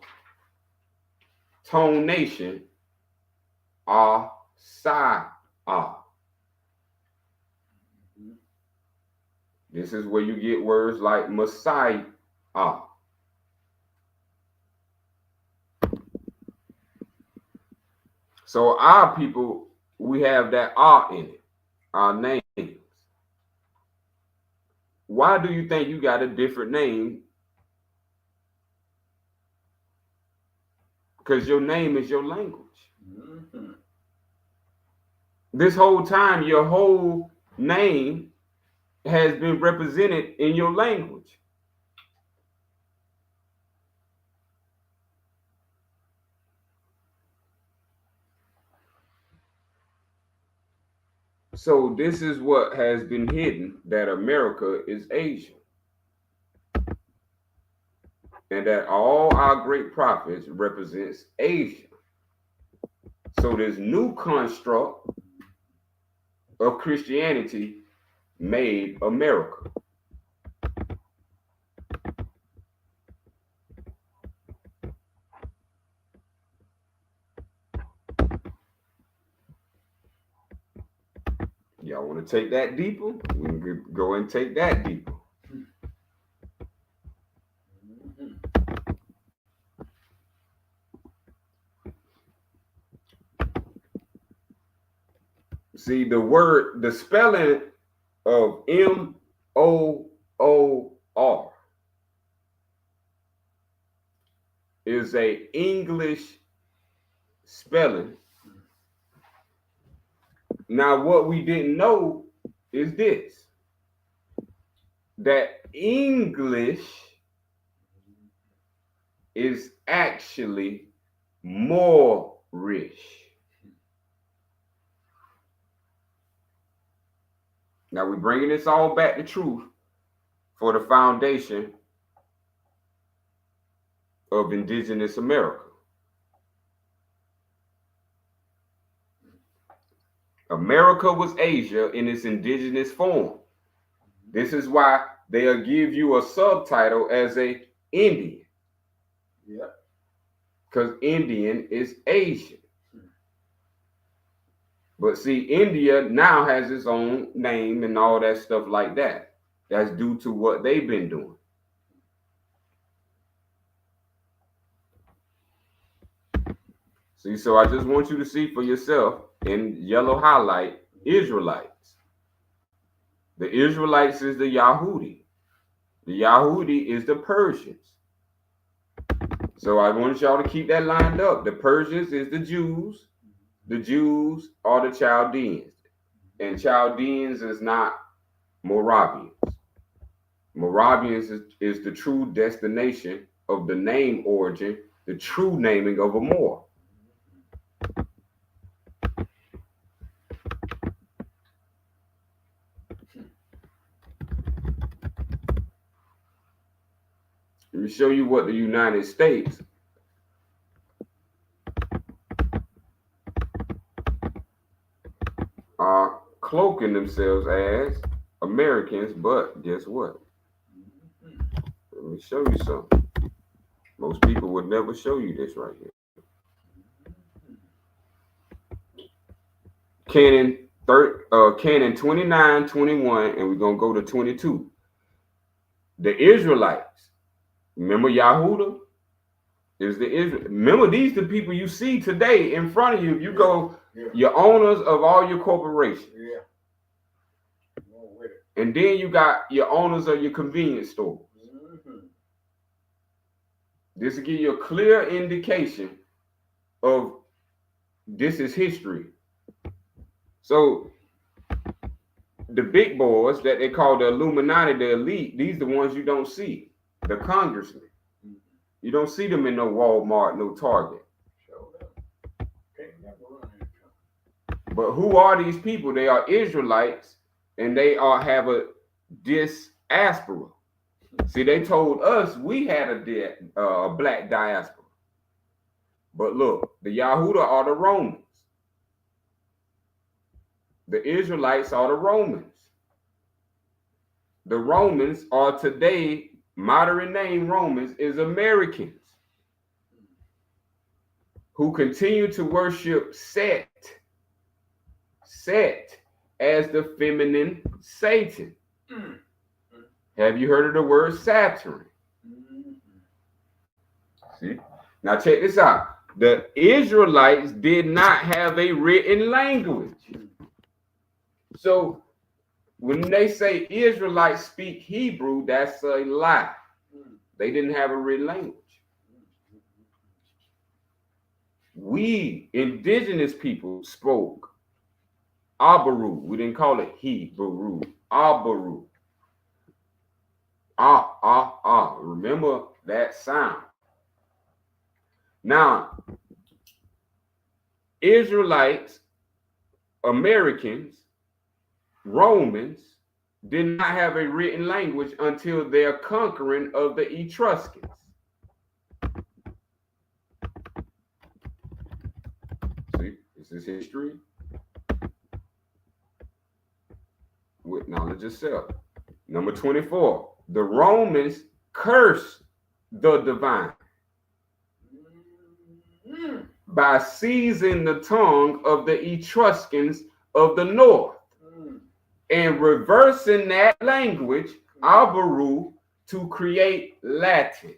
S1: tonation, Sa. This is where you get words like Messiah. So our people, we have that in it, our names. Why do you think you got a different name? Because your name is your language. This whole time, your whole name has been represented in your language. So this is what has been hidden, that America is Asia. And that all our great prophets represents Asia. So this new construct of Christianity made America. Y'all want to take that deeper? We can go and take that deeper. See, the spelling of Moor is a English spelling. Now, what we didn't know is this, that English is actually Moorish. Now we're bringing this all back to truth for the foundation of indigenous America. America was Asia in its indigenous form. This is why they'll give you a subtitle as a Indian.
S2: Yep.
S1: Because Indian is Asian. But see, India now has its own name and all that stuff like that. That's due to what they've been doing. See, so I just want you to see for yourself in yellow highlight Israelites. The Israelites is the Yahudi. The Yahudi is the Persians. So I want y'all to keep that lined up. The Persians is the Jews. The Jews are the Chaldeans. And Chaldeans is not Moravians. Moravians is the true destination of the name origin, the true naming of a Moor. Let me show you what the United States are cloaking themselves as Americans, but guess what? Let me show you something. Most people would never show you this right here. Canon 29, 21, and we're going to go to 22. The Israelites, remember Yahudah? Remember, these the people you see today in front of you. You go, your owners of all your corporations.
S2: Yeah.
S1: And then you got your owners of your convenience stores. This will give you a clear indication of this is history. So the big boys that they call the Illuminati, the elite, these are the ones you don't see. The congressmen. You don't see them in no Walmart, no Target. But who are these people? They are Israelites, and they have a diaspora. See, they told us we had a black diaspora. But look, the Yahudah are the Romans. The Israelites are the Romans. The Romans are today, modern name Romans, is Americans who continue to worship Set as the feminine Satan. Have you heard of the word Saturn? See? Now check this out. The Israelites did not have a written language. So when they say Israelites speak Hebrew, that's a lie. They didn't have a written language. We, indigenous people, spoke Abaru. We didn't call it Hebrew. Abaru. Remember that sound. Now, Israelites, Americans, Romans did not have a written language until their conquering of the Etruscans. See, this is history with knowledge of self. Number 24, the Romans cursed the divine by seizing the tongue of the Etruscans of the north and reversing that language, Abaru, to create Latin.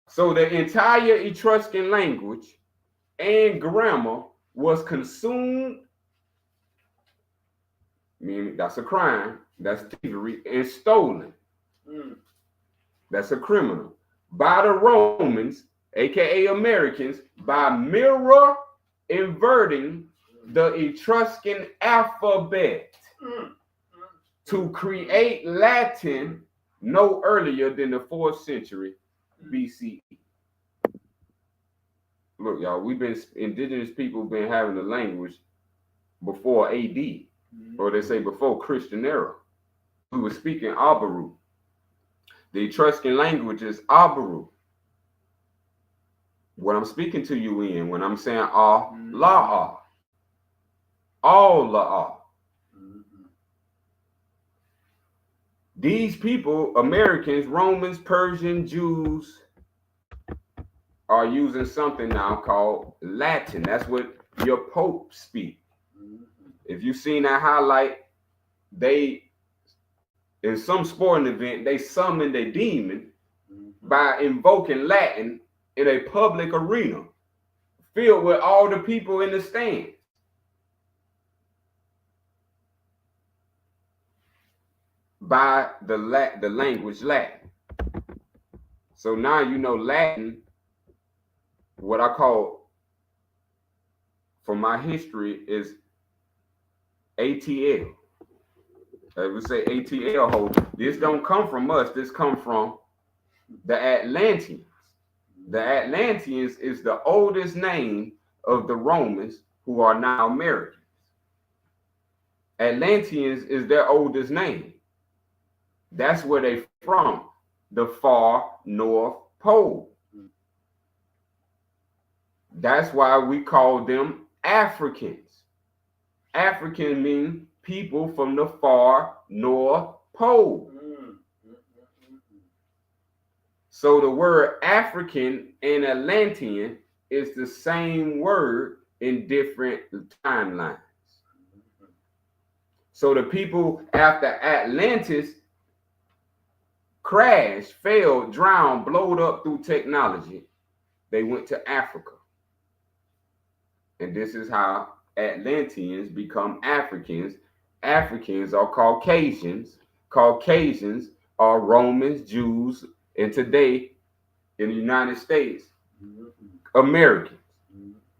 S1: So the entire Etruscan language and grammar was consumed, meaning that's a crime, that's thievery, and stolen. That's a criminal. By the Romans, aka Americans, by mirror inverting the Etruscan alphabet to create Latin no earlier than the 4th century BCE. Look, y'all, indigenous people been having the language before AD, or they say before Christian era. We were speaking Abaru. The Etruscan language is Abaru. What I'm speaking to you in, when I'm saying Allah, Allah. These people, Americans, Romans, Persians, Jews, are using something now called Latin. That's what your Pope speak. If you've seen that highlight, in some sporting event, they summoned a demon by invoking Latin in a public arena filled with all the people in the stands. By the language Latin. So now you know Latin, what I call for my history is ATL. I would say ATL hold. This don't come from us. This come from the Atlanteans. The Atlanteans is the oldest name of the Romans who are now Americans. Atlanteans is their oldest name. That's where they from, the far North Pole. That's why we call them Africans. African means people from the far North Pole. So the word African and Atlantean is the same word in different timelines. So the people after Atlantis crashed, failed, drowned, blowed up through technology, they went to Africa. And this is how Atlanteans become Africans. Africans are Caucasians. Caucasians are Romans, Jews, and today in the United States, Americans.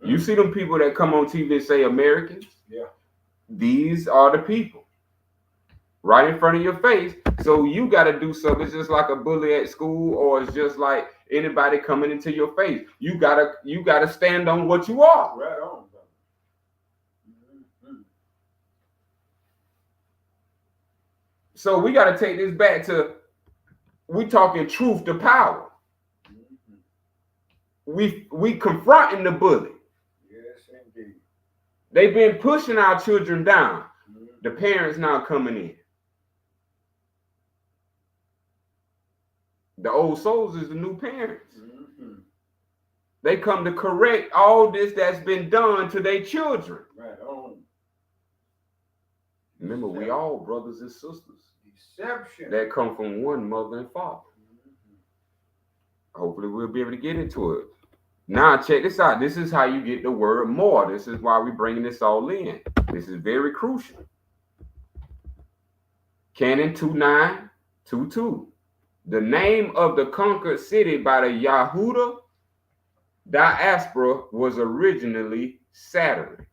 S1: You see them people that come on TV and say Americans?
S2: Yeah.
S1: These are the people right in front of your face. So you got to do something. It's just like a bully at school, or it's just like anybody coming into your face. You gotta stand on what you are.
S2: Right on.
S1: So we got to take this back to, we talking truth to power. We confronting the bully.
S2: Yes, indeed.
S1: They've been pushing our children down. The parents now coming in. The old souls is the new parents. They come to correct all this that's been done to their children.
S2: Right on.
S1: Remember, we all brothers and sisters
S2: Deception.
S1: that come from one mother and father. Hopefully we'll be able to get into it. Now check this out. This is how you get the word more. This is why we're bringing this all in. This is very crucial. Canon 2922. The name of the conquered city by the Yahuda diaspora was originally Saturn.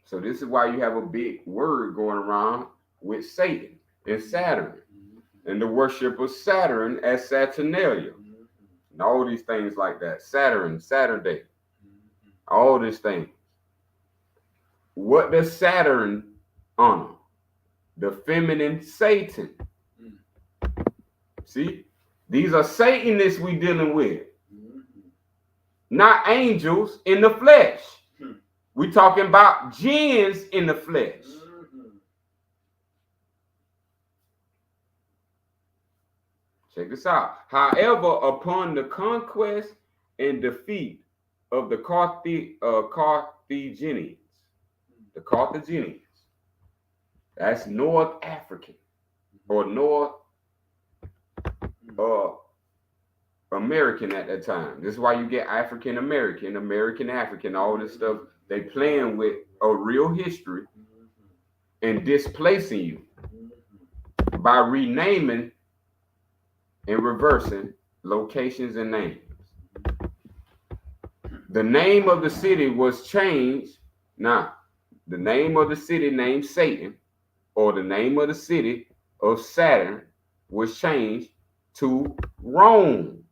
S1: So this is why you have a big word going around with Satan and Saturn, and the worship of Saturn as Saturnalia, and all these things like that. Saturn, Saturday, all these things. What does Saturn honor? The feminine Satan. See, these are Satanists we dealing with, not angels in the flesh. We talking about jinns in the flesh. Check this out. However, upon the conquest and defeat of the Carthaginians, that's North African or North American at that time. This is why you get African American, American African, all this stuff. They playing with a real history and displacing you by renaming and reversing locations and names. The name of the city was changed. Now, the name of the city named Satan, or the name of the city of Saturn, was changed to Rome.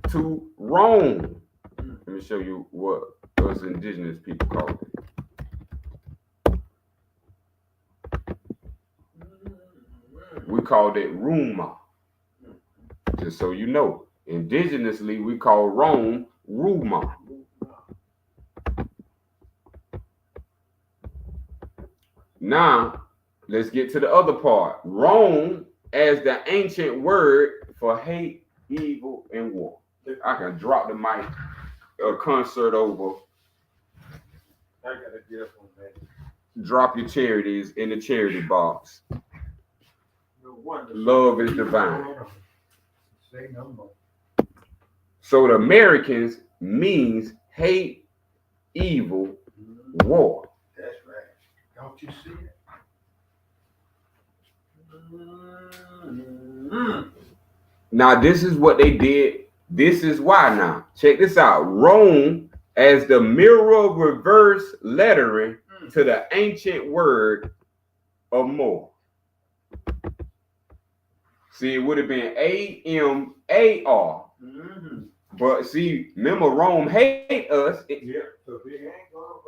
S1: To Rome. Let me show you what us indigenous people call it. We called it Ruma. Just so you know, indigenously we call Rome Ruma. Now, let's get to the other part. Rome as the ancient word for hate, evil, and war. I can drop the mic, concert over.
S2: I gotta get up on that.
S1: Drop your charities in the charity box. Love is divine.
S2: Say no more.
S1: So the Americans means hate, evil, war.
S2: That's right. Don't you see it?
S1: Now, this is what they did. This is why now. Check this out. Rome as the mirror reverse lettering to the ancient word of more. See, it would have been A-M-A-R. But see, remember, Rome hate us.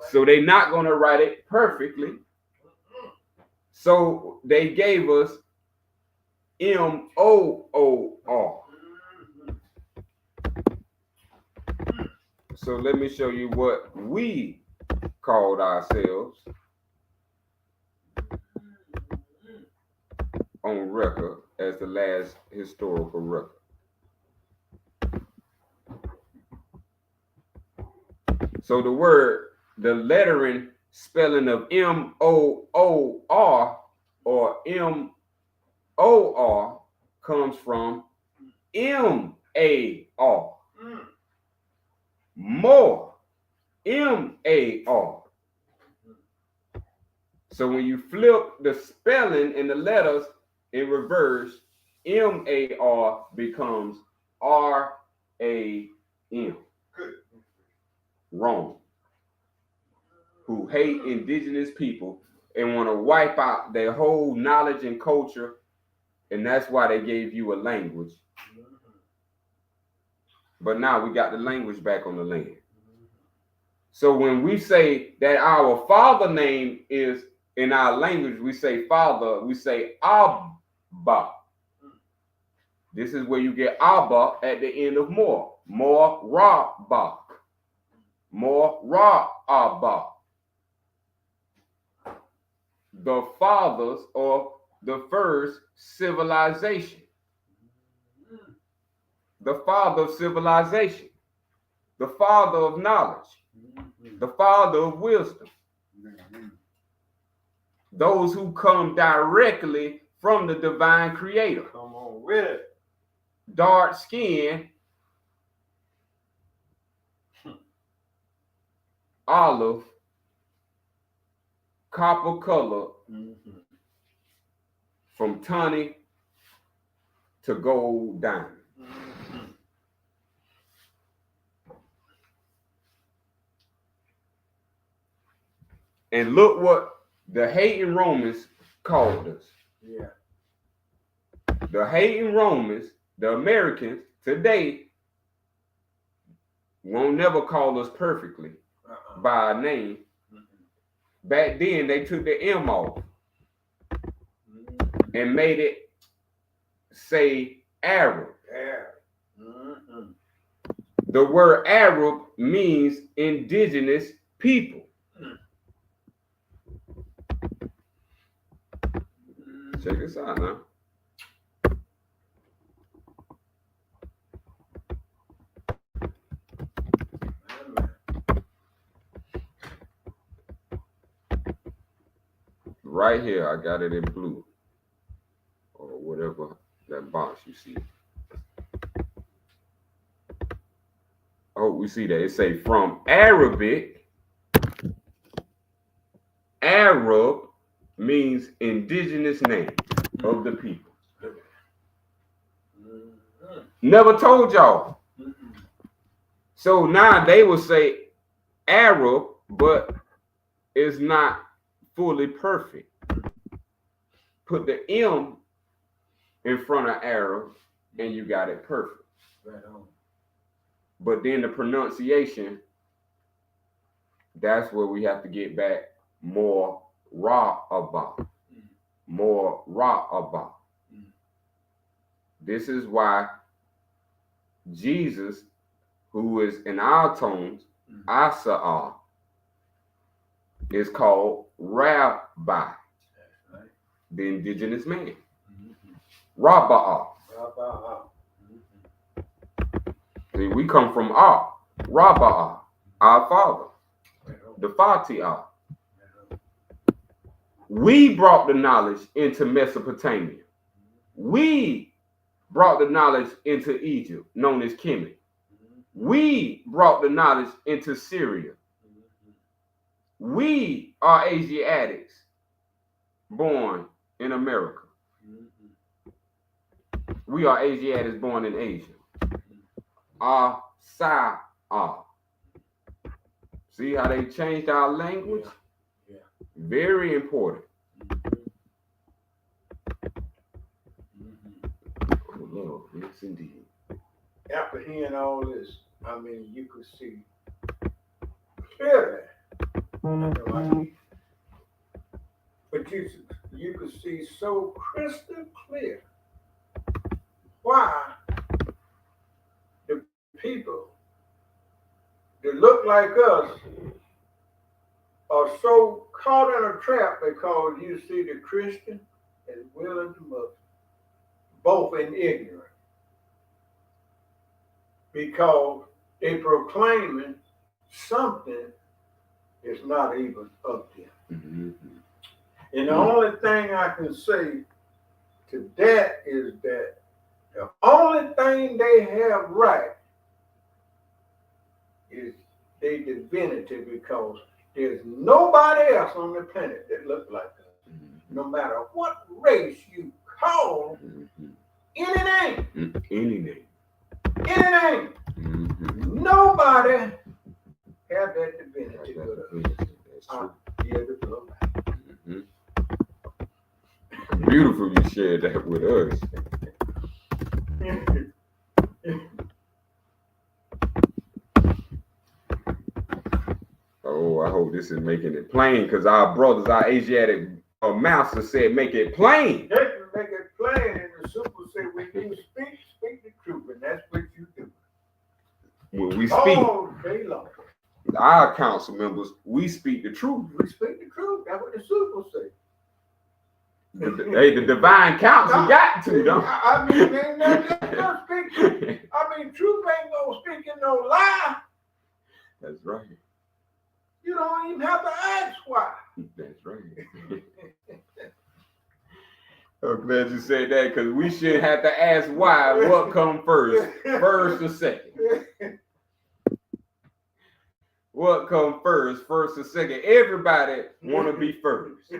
S1: So they're not going to write it perfectly. So they gave us M-O-O-R. So let me show you what we called ourselves on record as the last historical record. So the lettering spelling of M-O-O-R or M-O-R comes from M-A-R. More, M-A-R. So when you flip the spelling in the letters in reverse, M-A-R becomes R-A-M. Rome, who hate indigenous people and want to wipe out their whole knowledge and culture, and that's why they gave you a language. But now we got the language back on the land. So when we say that our father name is in our language, we say father, we say Abba. This is where you get Abba at the end of more. More Rabba. More Ra-Abba. The fathers of the first civilization. The father of civilization. The father of knowledge. The father of wisdom. Those who come directly from the divine creator.
S2: Come on with it.
S1: Dark skin, olive, copper color, from tawny to gold diamond. And look what the hating Romans called us.
S2: Yeah.
S1: The hating Romans, the Americans today, won't never call us perfectly by our name. Back then, they took the M off and made it say Arab. The word Arab means indigenous people. Check this out now. Right here, I got it in blue or whatever that box you see. Oh, we see that it say from Arabic. Arab means indigenous name of the people. Never told y'all. So now they will say Arab, but it's not fully perfect. Put the M in front of Arab and you got it perfect.
S2: Right on.
S1: But then the pronunciation, that's where we have to get back more Ra-Abba. More Ra-Abba. This is why Jesus, who is in our tones, Asa, is called Rabbi,
S2: That's right.
S1: the indigenous man. Rabba. See, we come from Rabba, our father, the Fatiha. We brought the knowledge into Mesopotamia. We brought the knowledge into Egypt, known as Kemet. We brought the knowledge into Syria. We are Asiatics born in America. We are Asiatics born in Asia. Sa. See how they changed our language?
S2: Yeah.
S1: Very important. Oh, Lord, yes, indeed.
S2: After hearing all this, I mean, you could see clearly. But you could see so crystal clear why the people that look like us are so caught in a trap, because you see the Christian as well as the Muslim, both in ignorance, because they proclaiming something that's not even of them. And the only thing I can say to that is that the only thing they have right is their divinity, because there's nobody else on the planet that looks like us. No matter what race you call, any name. Nobody have that divinity with us.
S1: Beautiful you shared that with us. Oh, I hope this is making it plain, because our brothers, our Asiatic master said, make it plain.
S2: They can make it plain, and the super say, when you speak the truth, and that's what you do.
S1: When we speak,
S2: all day long.
S1: Our council members, we speak the truth.
S2: We speak the truth. That's what the super say.
S1: Hey, the divine council got to, though.
S2: I mean, they don't speak truth. I mean, truth ain't gonna speak in no lie.
S1: That's right.
S2: You don't even have to ask why.
S1: That's right. I'm glad you said that, because we shouldn't have to ask why. What come first or second? What come first or second? Everybody want to be first.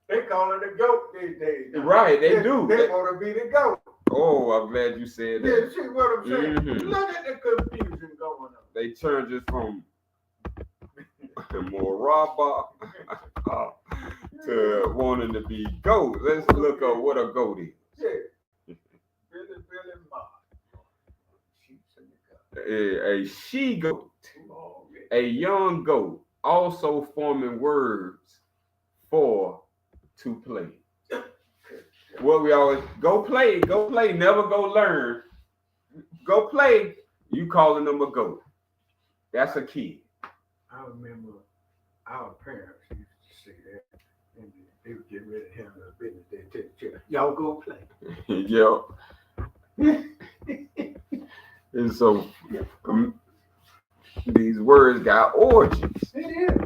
S2: They call it a goat these days.
S1: Right, they do.
S2: They want to be the goat.
S1: Oh, I'm glad you said that.
S2: Yeah, see what I'm saying? Look at the confusion going on.
S1: They turned us from Moraba to wanting to be goat. Let's look up what a goat is.
S2: Yeah. Billy Ma.
S1: A she goat, a young goat, also forming words for to play. What we always go play, never go learn. Go play, you calling them a goat. That's a kid.
S2: I remember our parents used to say that, and they would get ready to handle the business. They'd take the chair. Y'all go play.
S1: Yep. And so these words got origins.
S2: It is.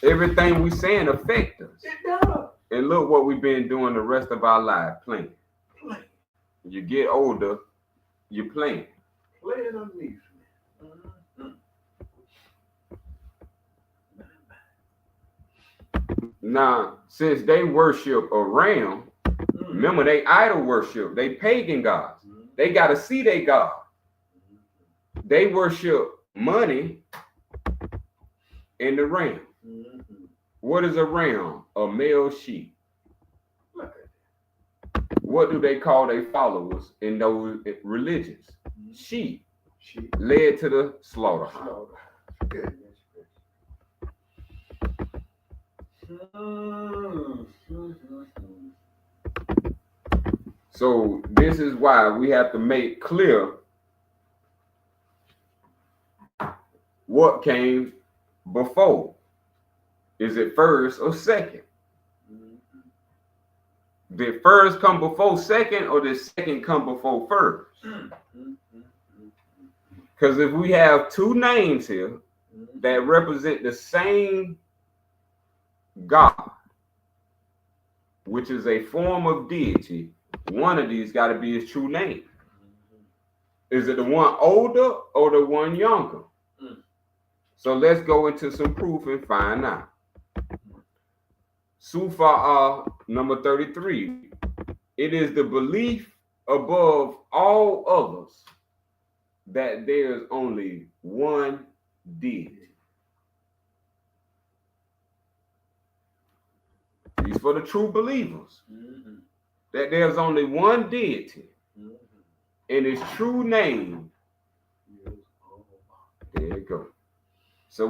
S1: Everything we saying affects us.
S2: It does.
S1: And look what we've been doing the rest of our life, playing. You get older, you're playing.
S2: Playing amusement.
S1: Now, since they worship around, remember they idol worship, they pagan gods. They got to see their God. They worship money in the ram. What is a ram? A male sheep. What do they call their followers in those religions? Sheep. Led to the slaughterhouse. So this is why we have to make clear what came before. Is it first or second? Did first come before second, or did second come before first? Because if we have two names here that represent the same God, which is a form of deity, one of these got to be his true name. Is it the one older or the one younger? So let's go into some proof and find out. Sufa number 33. It is the belief above all others that there's only one deity. These for the true believers. That there's only one deity. And his true name. There you go. So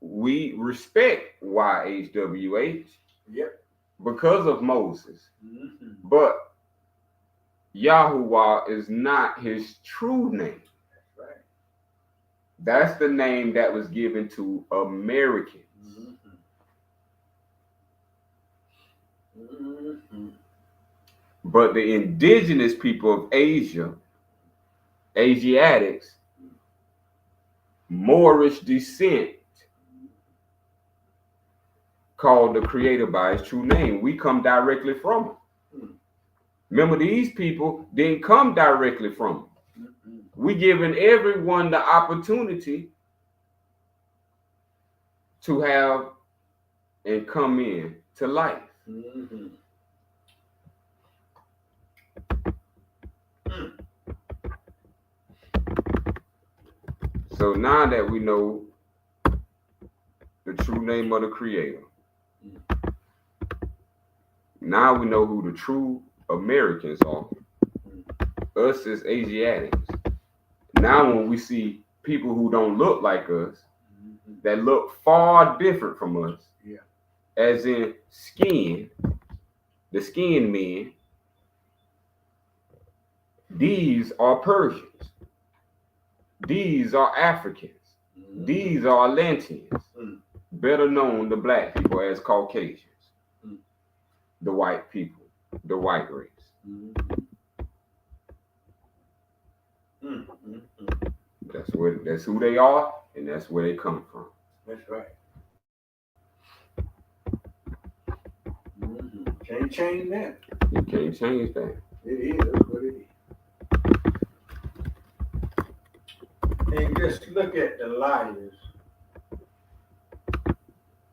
S1: we respect YHWH.
S2: Yep.
S1: Because of Moses. But Yahuwah is not his true name.
S2: That's right.
S1: That's the name that was given to Americans. But the indigenous people of Asia, Asiatics, Moorish descent, called the Creator by his true name. We come directly from him. Remember, these people didn't come directly from him. We giving everyone the opportunity to have and come in to life. So now that we know the true name of the Creator, now we know who the true Americans are. Us as Asiatics. Now when we see people who don't look like us, that look far different from us, as in skin, the skin men, these are Persians. These are Africans. These are Atlanteans. Better known to black people as Caucasians. The white people, the white race. That's who they are, and that's where they come from.
S2: That's right. Can't change that.
S1: You can't change that.
S2: It is what it is. And just look at the liars.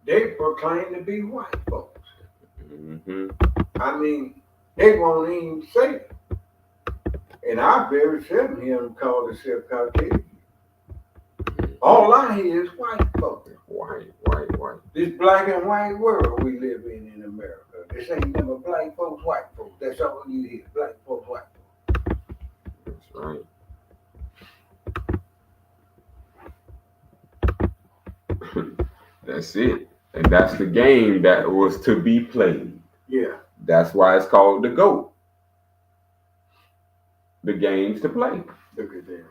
S2: They proclaim to be white folks. I mean, they won't even say it. And I very seldom hear them call themselves Caucasian. All I hear is white folks.
S1: White.
S2: This black and white world we live in America. This ain't never black folks, white folks. That's all you hear. Black folks, white folks.
S1: That's right. That's it. And that's the game that was to be played.
S2: Yeah.
S1: That's why it's called the GOAT. The game's to play.
S2: Look at that.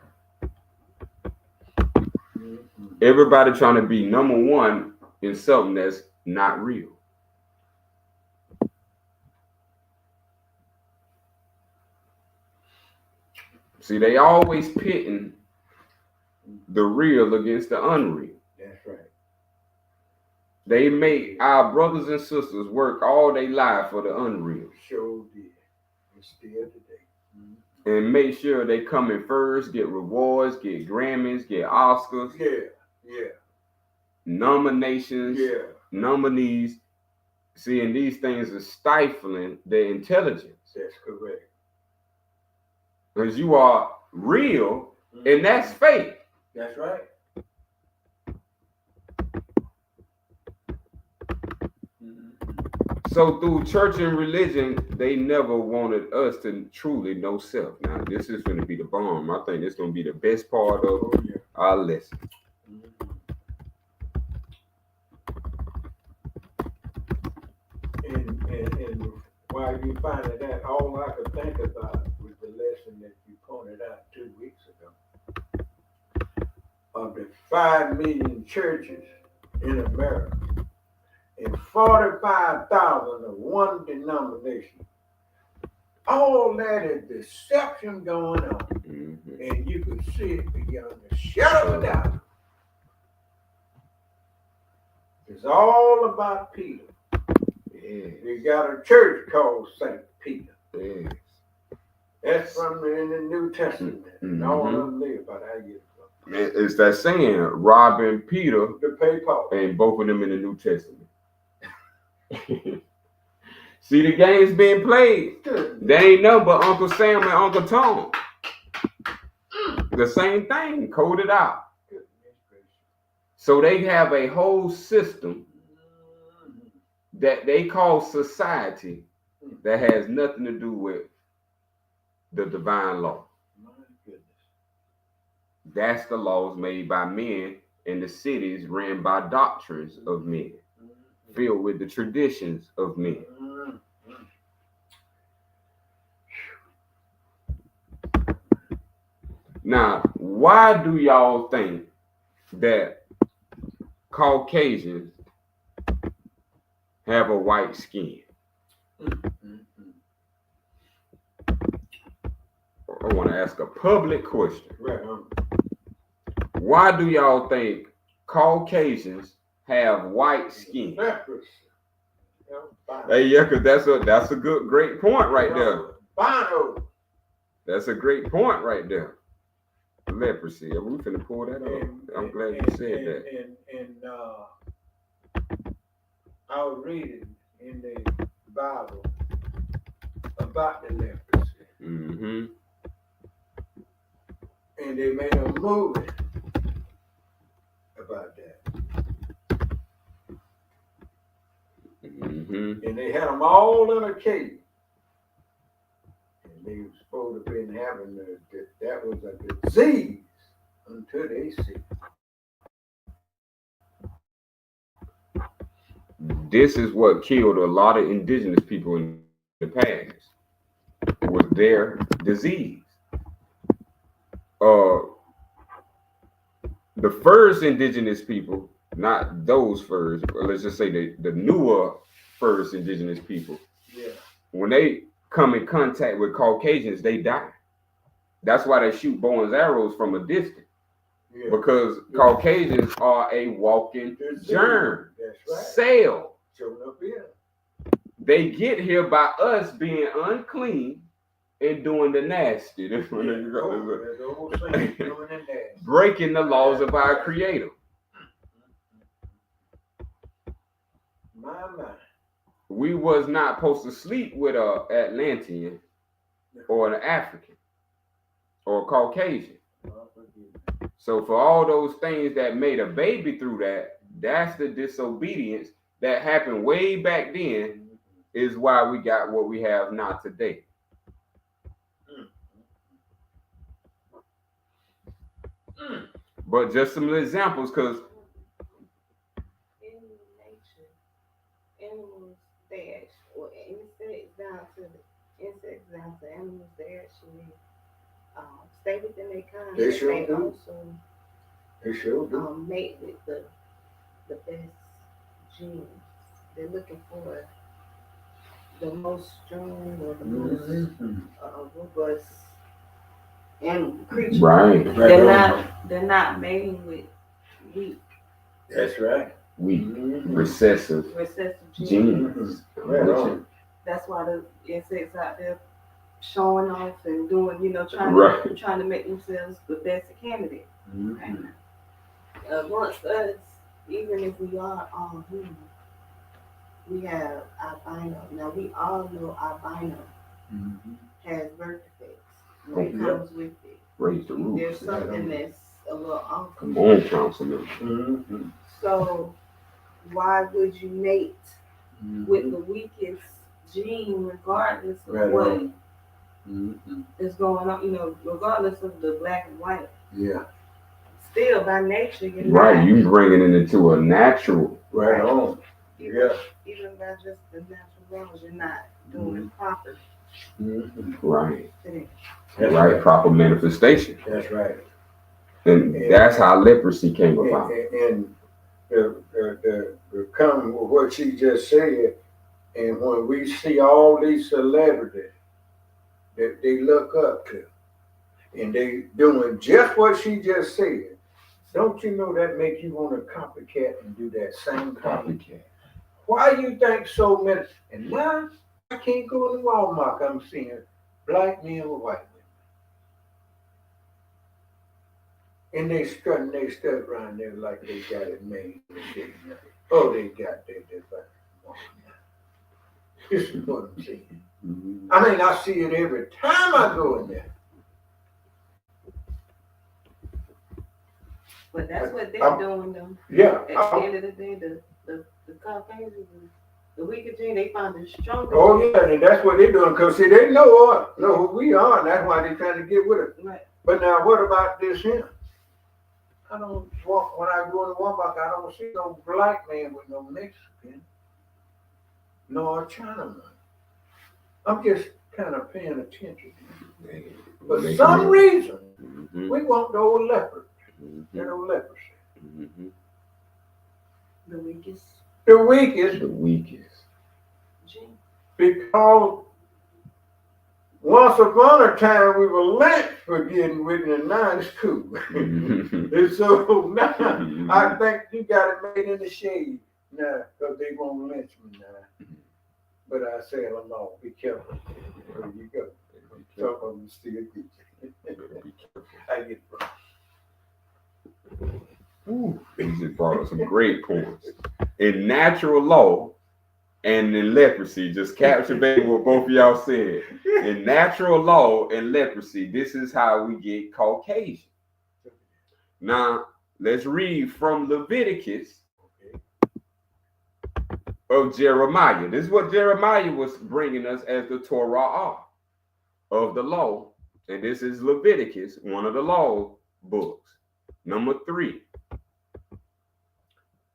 S1: Everybody trying to be number one in something that's not real. See, they always pitting the real against the unreal.
S2: That's right.
S1: They make our brothers and sisters work all their life for the unreal.
S2: Sure did. And still today.
S1: And make sure they come in first, get rewards, get Grammys, get Oscars.
S2: Yeah.
S1: Nominations.
S2: Yeah.
S1: Nominees. See, and these things are stifling their intelligence.
S2: That's correct.
S1: Because you are real, and that's fake.
S2: That's right.
S1: So through church and religion, they never wanted us to truly know self. Now, this is going to be the bomb. I think it's going to be the best part of our lesson.
S2: And while you finding that, all I could think about was the lesson that you pointed out 2 weeks ago of the 5 million churches in America and 45,000 of one denomination. All that is deception going on, and you can see it beyond the shadow of a doubt. It's all about Peter.
S1: Yes.
S2: You got a church called St. Peter.
S1: Yes.
S2: That's from in the New Testament. And all of them live about how you
S1: It's that saying, robbing Peter
S2: to pay Paul.
S1: and both of them in the New Testament. See the games being played. They ain't nothing but Uncle Sam and Uncle Tom. The same thing, coded out. So they have a whole system that they call society that has nothing to do with the divine law.
S2: My goodness.
S1: That's the laws made by men in the cities ran by doctrines of men, filled with the traditions of men. Now, why do y'all think that Caucasians have a white skin? I want to ask a public question. Why do y'all think Caucasians have white skin? Hey, yeah, because that's a great point right there. That's a great point right there. Leprosy. We finna pull that up. I'm glad you said that.
S2: And I was reading in the Bible about the leprosy.
S1: Mm-hmm.
S2: And they made a movie about that.
S1: Mm-hmm.
S2: And they had them all in a cave. And they were supposed to have been having that was a disease until they see.
S1: This is what killed a lot of indigenous people in the past. Was their disease. The first indigenous people, not those first, but let's just say the newer first indigenous people, when they come in contact with Caucasians, they die. That's why they shoot bow and arrows from a distance. Because Caucasians are a walking germ. Cell. They get here by us being unclean and doing the nasty. Breaking the laws of our Creator. We was not supposed to sleep with an Atlantean or an African or a Caucasian. So for all those things that made a baby through that, that's the disobedience that happened way back then, is why we got what we have now today. But just some examples, because
S3: in nature, animals, they actually, or insects down to animals, they actually stay within their kind.
S2: They sure do.
S3: Also,
S2: They sure do.
S3: mate with the best genes. They're looking for the most strong or the most robust animal creature.
S1: right,
S3: They're not mating with weak.
S2: That's right.
S1: weak, recessive genes.
S3: That's why the insects out there showing off and doing, trying to make themselves the best candidate. And amongst us, even if we are all human, we have albino. Now we all know albino has birth defects. It comes with it.
S1: Raise the roof.
S3: There's something that's a little off.
S1: Come on, councilman.
S3: So why would you mate with the weakest gene, regardless of what is going on? Regardless of the black and white.
S2: Yeah.
S3: Still, by nature, you're
S1: right. You bringing it into a natural.
S2: Right on.
S3: Even by just the natural laws, you're not doing it proper.
S1: Right.
S2: That's
S1: right. Proper manifestation.
S2: That's right.
S1: And that's how leprosy came about.
S2: And the come with what she just said, and when we see all these celebrities that they look up to, and they doing just what she just said, don't you know that make you want to copycat and do that same thing?
S1: Copycat.
S2: Why you think so many? And now I can't go to Walmart. I'm seeing black men with white women. And they strut around there like they got it made. Oh, they got that. This is what I'm seeing. I mean, I see it every time I go in there.
S3: But that's what they're doing, though.
S2: Yeah.
S3: At the end of the day, the Caucasians, the weaker gene, they find it stronger.
S2: Oh, yeah, and that's what they're doing. Because, see, they know who we are, and that's why they're trying to get with us.
S3: Right.
S2: But now, what about this here? I don't walk, when I go in Walmart, I don't see no black man with no Mexican, nor a Chinaman. I'm just kind of paying attention. For some reason, we want the old leopard. That old leprosy.
S3: The weakest.
S2: The weakest.
S1: The weakest.
S3: Gene.
S2: Because once upon a time we were lynched for getting with it, and now it's cool. And so now I think you got it made in the shade now, because they won't lynch me now. But I say, no, be careful. There you go. Some of them still get you. I get it.
S1: Ooh, you just brought up some great points. In natural law and in leprosy, just captivate what both of y'all said. In natural law and leprosy, this is how we get Caucasian. Now, let's read from Leviticus of Jeremiah. This is what Jeremiah was bringing us as the Torah of the law. And this is Leviticus, one of the law books. Number 3.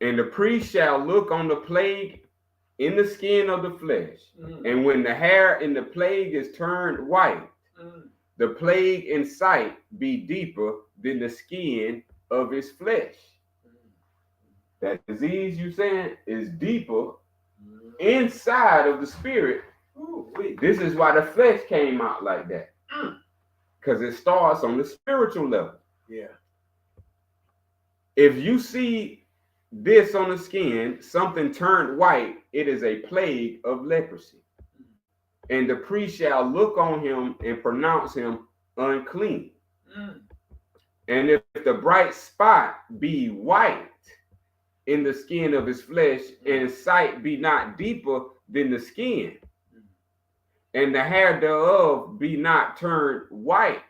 S1: And the priest shall look on the plague in the skin of the flesh. And when the hair in the plague is turned white, the plague in sight be deeper than the skin of his flesh. That disease you saying is deeper inside of the spirit. This is why the flesh came out like that. Because it starts on the spiritual level.
S2: Yeah.
S1: If you see this on the skin, something turned white, it is a plague of leprosy. And the priest shall look on him and pronounce him unclean. And if the bright spot be white in the skin of his flesh, and sight be not deeper than the skin, and the hair thereof be not turned white,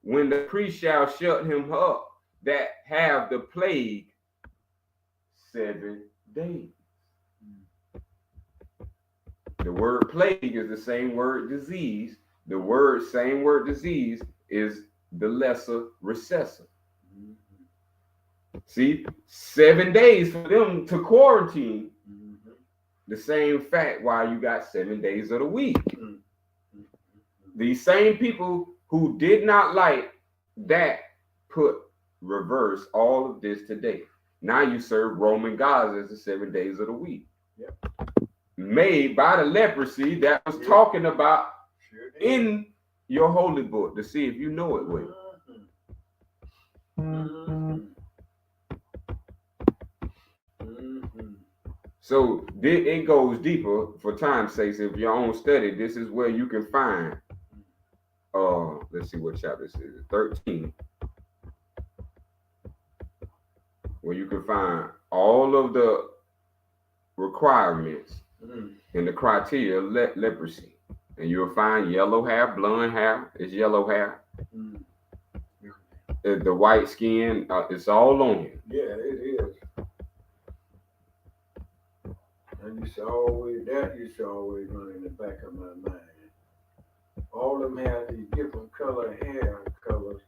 S1: when the priest shall shut him up that have the plague 7 days. The word plague is the same word disease. The same word disease is the lesser recessive. See, 7 days for them to quarantine. The same fact why you got 7 days of the week. These same people who did not like that reverse all of this today. Now you serve Roman gods as the 7 days of the week. Made by the leprosy that was talking about in your holy book, to see if you know it well. So it goes deeper. For time's sake, if your own study, this is where you can find let's see what chapter this is, 13, where you can find all of the requirements and the criteria of leprosy. And you'll find yellow hair, blonde hair is yellow hair. The white skin, it's all on you.
S2: Yeah, it is. And that used to always run in the back of my mind. All of them have these different color hair colors,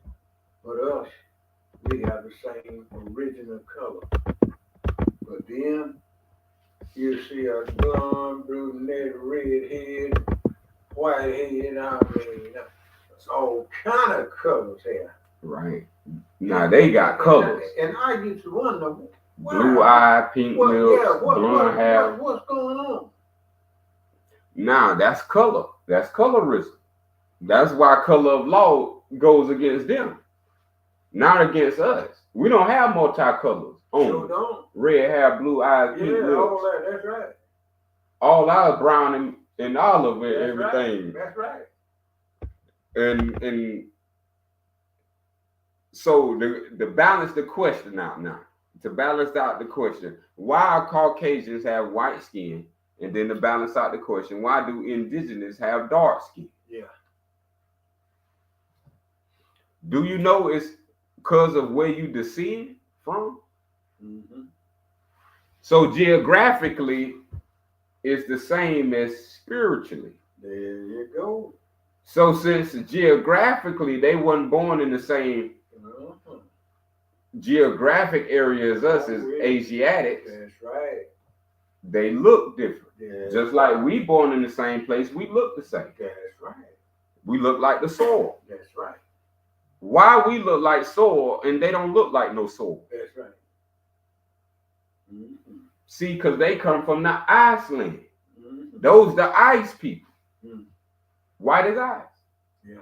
S2: but us, we have the same original color. But then you see a blonde, brunette, red head, white head, I mean, it's all kind of colors here.
S1: Right. Now they got colors.
S2: And I used to wonder,
S1: blue eye, pink lips, blonde hair.
S2: What's going on?
S1: Now that's color. That's colorism. That's why color of law goes against them. not against us. We don't have multicolors.
S2: Sure don't.
S1: Red hair, blue eyes, pink lips.
S2: All that. That's right.
S1: All our brown and olive and everything.
S2: Right. That's right.
S1: And so to balance the question out now, to balance out the question, why Caucasians have white skin? And then to balance out the question, why do indigenous have dark skin?
S2: Yeah.
S1: Do you know it's because of where you descend from?
S2: Mm-hmm.
S1: So geographically, it's the same as spiritually.
S2: There you go.
S1: So since geographically they wasn't born in the same geographic area as us as Asiatics,
S2: that's right.
S1: They look different.
S2: That's
S1: Just like we born in the same place, we look the same.
S2: That's right.
S1: We look like the soil.
S2: That's right.
S1: Why we look like soil and they don't look like no soil?
S2: That's right. Mm-hmm.
S1: See, because they come from the Iceland.
S2: Mm-hmm.
S1: Those the ice people.
S2: Mm-hmm.
S1: White as ice.
S2: Yeah.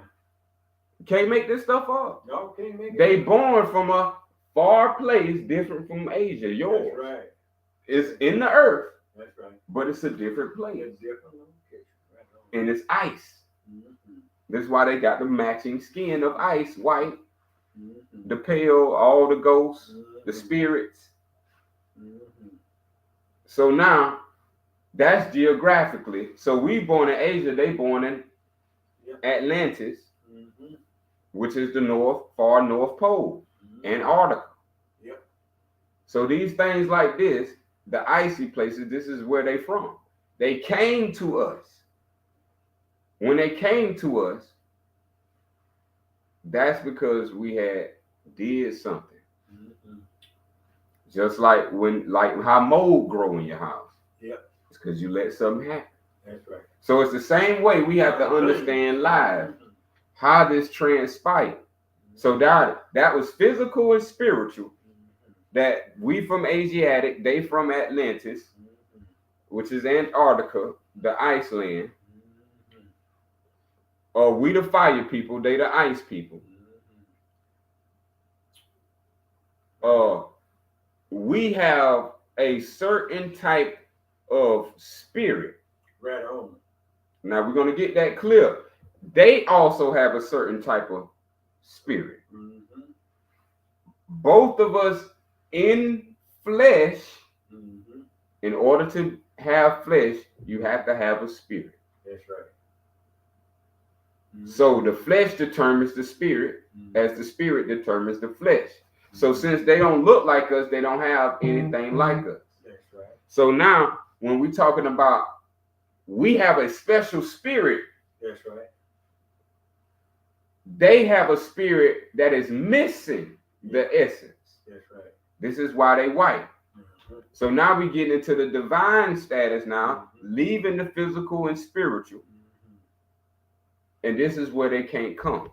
S1: Can't make this stuff up.
S2: No, can't make it.
S1: They born from a far place different from Asia. Yours.
S2: That's right.
S1: It's in the earth.
S2: That's right.
S1: But it's a different place.
S2: It's different location. Right.
S1: And it's ice.
S2: Mm-hmm.
S1: That's why they got the matching skin of ice, white,
S2: mm-hmm.
S1: the pale, all the ghosts,
S2: mm-hmm.
S1: the spirits.
S2: Mm-hmm.
S1: So now, that's geographically. So we born in Asia, they born in Atlantis,
S2: mm-hmm.
S1: which is the far north pole,
S2: mm-hmm.
S1: Antarctica.
S2: Yep.
S1: So these things like this, the icy places, this is where they from. They came to us. When they came to us, that's because we had did something.
S2: Mm-hmm.
S1: Just like how mold grow in your house.
S2: Yep.
S1: It's because you let something happen.
S2: That's right.
S1: So it's the same way we have to understand life, how this transpired. So that was physical and spiritual. That we from Asiatic, they from Atlantis, which is Antarctica, the Iceland. We the fire people, they the ice people. We have a certain type of spirit.
S2: Right on.
S1: Now we're going to get that clear. They also have a certain type of spirit.
S2: Mm-hmm.
S1: Both of us in flesh,
S2: mm-hmm.
S1: in order to have flesh, you have to have a spirit.
S2: That's right. Mm-hmm.
S1: So the flesh determines the spirit,
S2: mm-hmm.
S1: as the spirit determines the flesh. So since they don't look like us, they don't have anything like us.
S2: That's right.
S1: So now, when we're talking about we have a special spirit.
S2: That's right.
S1: They have a spirit that is missing the essence.
S2: That's right.
S1: This is why they white.
S2: Mm-hmm.
S1: So now we get into the divine status now,
S2: mm-hmm.
S1: leaving the physical and spiritual. Mm-hmm. And this is where they can't come.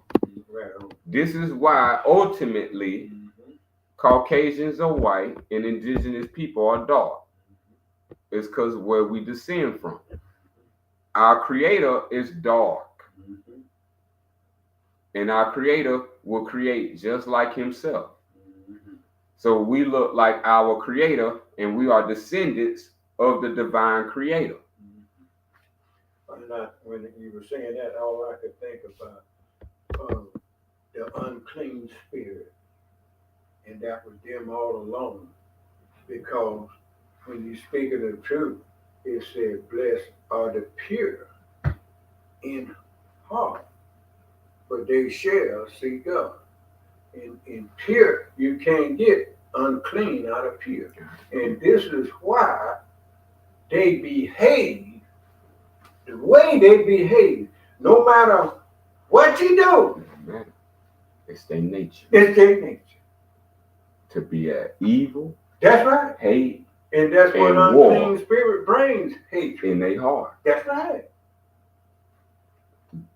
S2: Right.
S1: This is why ultimately
S2: mm-hmm.
S1: Caucasians are white and indigenous people are dark. It's because of where we descend from. Our creator is dark.
S2: Mm-hmm.
S1: And our creator will create just like himself.
S2: Mm-hmm.
S1: So we look like our creator and we are descendants of the divine creator.
S2: Mm-hmm. When you were saying that, all I could think about the unclean spirit. And that was them all alone. Because when you speak of the truth, it said, blessed are the pure in heart, for they shall see God. In pure, you can't get unclean out of pure. And this is why they behave the way they behave. No matter what you do,
S1: it's their nature.
S2: It's their nature.
S1: To be an evil,
S2: that's right,
S1: hate,
S2: and that's what unclean spirit brings, hatred
S1: in their heart.
S2: That's right.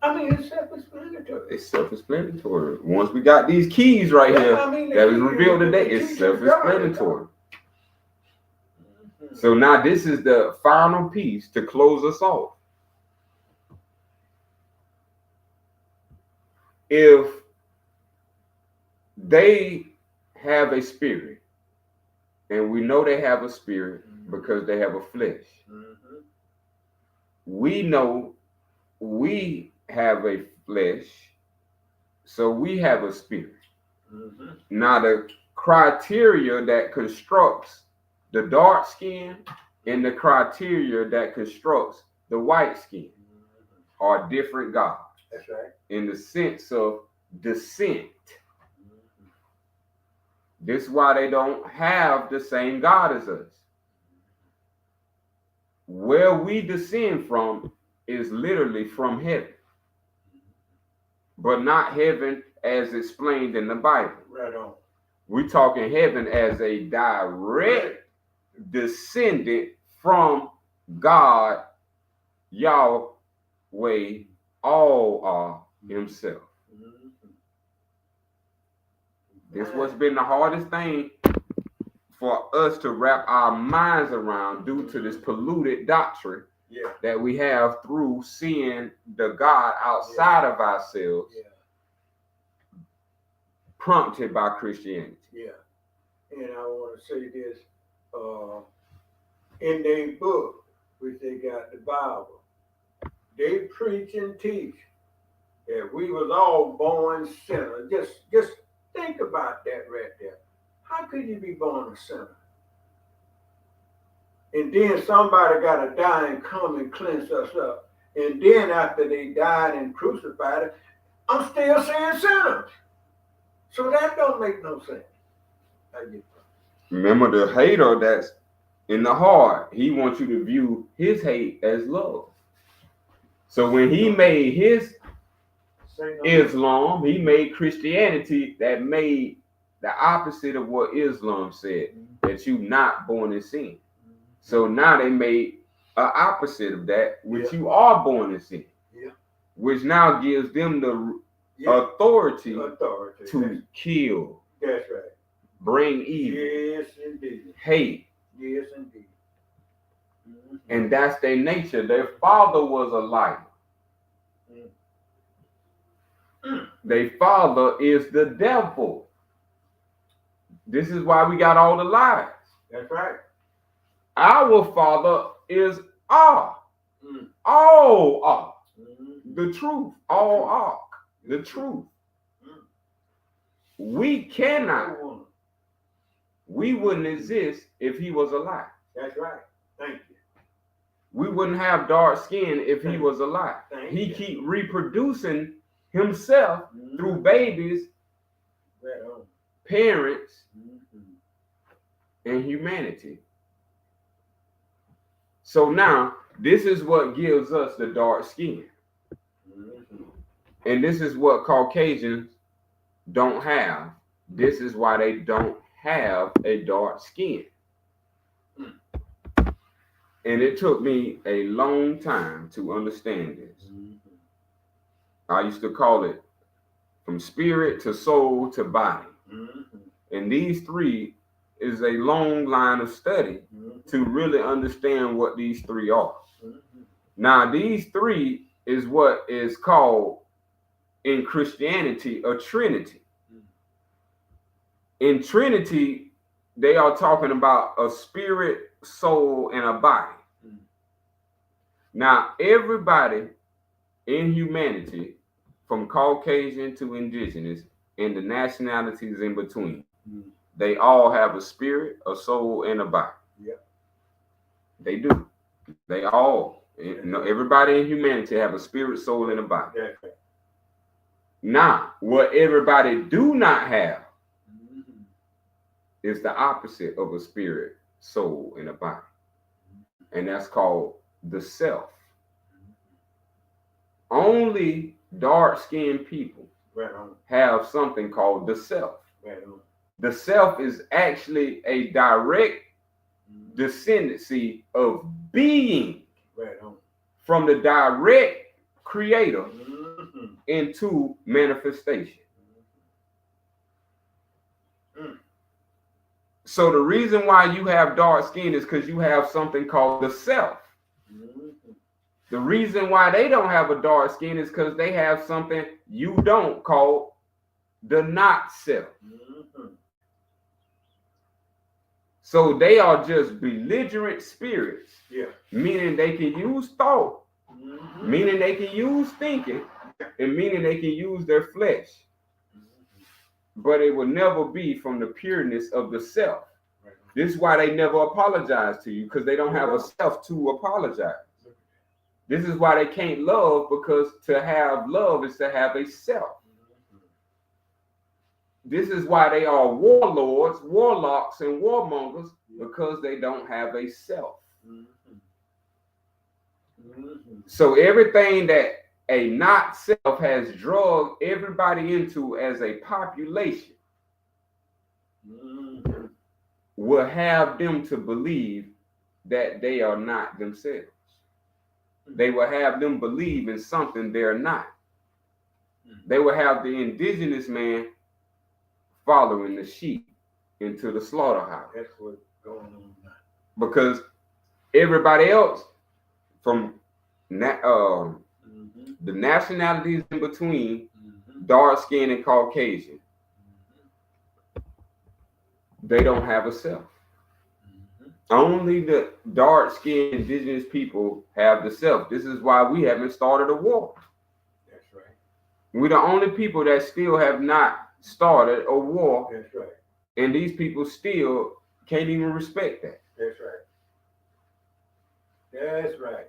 S2: I mean, it's self-explanatory.
S1: It's self-explanatory. Once we got these keys right here that was revealed today, it's self-explanatory. Mm-hmm. So now this is the final piece to close us off. If They have a spirit, and we know they have a spirit because they have a flesh. We know we have a flesh, so we have a spirit. Now, the criteria that constructs the dark skin and the criteria that constructs the white skin are different gods.
S2: That's right.
S1: In the sense of descent. This is why they don't have the same God as us. Where we descend from is literally from heaven, but not heaven as explained in the Bible.
S2: Right on.
S1: We're talking heaven as a direct descendant from God, Yahweh, all himself. This what's been the hardest thing for us to wrap our minds around due to this polluted doctrine that we have through seeing the God outside of ourselves, prompted by Christianity.
S2: Yeah. And I want to say this, in their book, which they got the Bible, they preach and teach that we was all born sinners. Just think about that right there. How could you be born a sinner? And then somebody got to die and come and cleanse us up. And then after they died and crucified, I'm still saying sinners. So that don't make no sense.
S1: Remember, the hater that's in the heart, he wants you to view his hate as love. So when he made his Islam, he made Christianity that made the opposite of what Islam said, that you not born in sin. So now they made an opposite of that, which you are born in sin, which now gives them the authority to kill.
S2: That's right.
S1: Bring evil.
S2: Yes, indeed.
S1: Hate.
S2: Yes, indeed.
S1: And that's their nature. Their father was a liar. Their father is the devil. This is why we got all the lies.
S2: That's right.
S1: Our father is all the truth, all the truth. We cannot. We wouldn't exist if he was alive.
S2: That's right. Thank you.
S1: We wouldn't have dark skin if he was alive. He keep reproducing himself through babies, parents, and humanity. So now, this is what gives us the dark skin. And this is what Caucasians don't have. This is why they don't have a dark skin. And it took me a long time to understand this. I used to call it from spirit to soul to body. And these three is a long line of study to really understand what these three are. Now, these three is what is called in Christianity a Trinity. In Trinity, they are talking about a spirit, soul, and a body. Now, everybody in humanity, from Caucasian to indigenous, and the nationalities in between, they all have a spirit, a soul, and a body. They do. They all, everybody in humanity have a spirit, soul, and a body. Now, what everybody do not have is the opposite of a spirit, soul, and a body. And that's called the self. Only dark-skinned people have something called the self. The self is actually a direct descendancy of being from the direct creator into manifestation. So the reason why you have dark skin is because you have something called the self. The reason why they don't have a dark skin is because they have something you don't, called the not self.
S2: Mm-hmm.
S1: So they are just belligerent spirits,
S2: Yeah.
S1: meaning they can use thought,
S2: Mm-hmm.
S1: meaning they can use thinking, and meaning they can use their flesh. But it will never be from the pureness of the self.
S2: Right.
S1: This is why they never apologize to you, because they don't have a self to apologize. This is why they can't love, because to have love is to have a self. This is why they are warlords, warlocks, and warmongers, because they don't have a self. So everything that a not self has drugged everybody into as a population will have them to believe that they are not themselves. They will have them believe in something they're not. They will have the indigenous man following the sheep into the slaughterhouse.
S2: That's what's going on now.
S1: Because everybody else from the nationalities in between, dark skin and Caucasian, they don't have a self. Only the dark skinned indigenous people have the self. This is why we haven't started a war.
S2: That's right.
S1: We're the only people that still have not started a war.
S2: That's right.
S1: And these people still can't even respect that.
S2: That's right. That's right.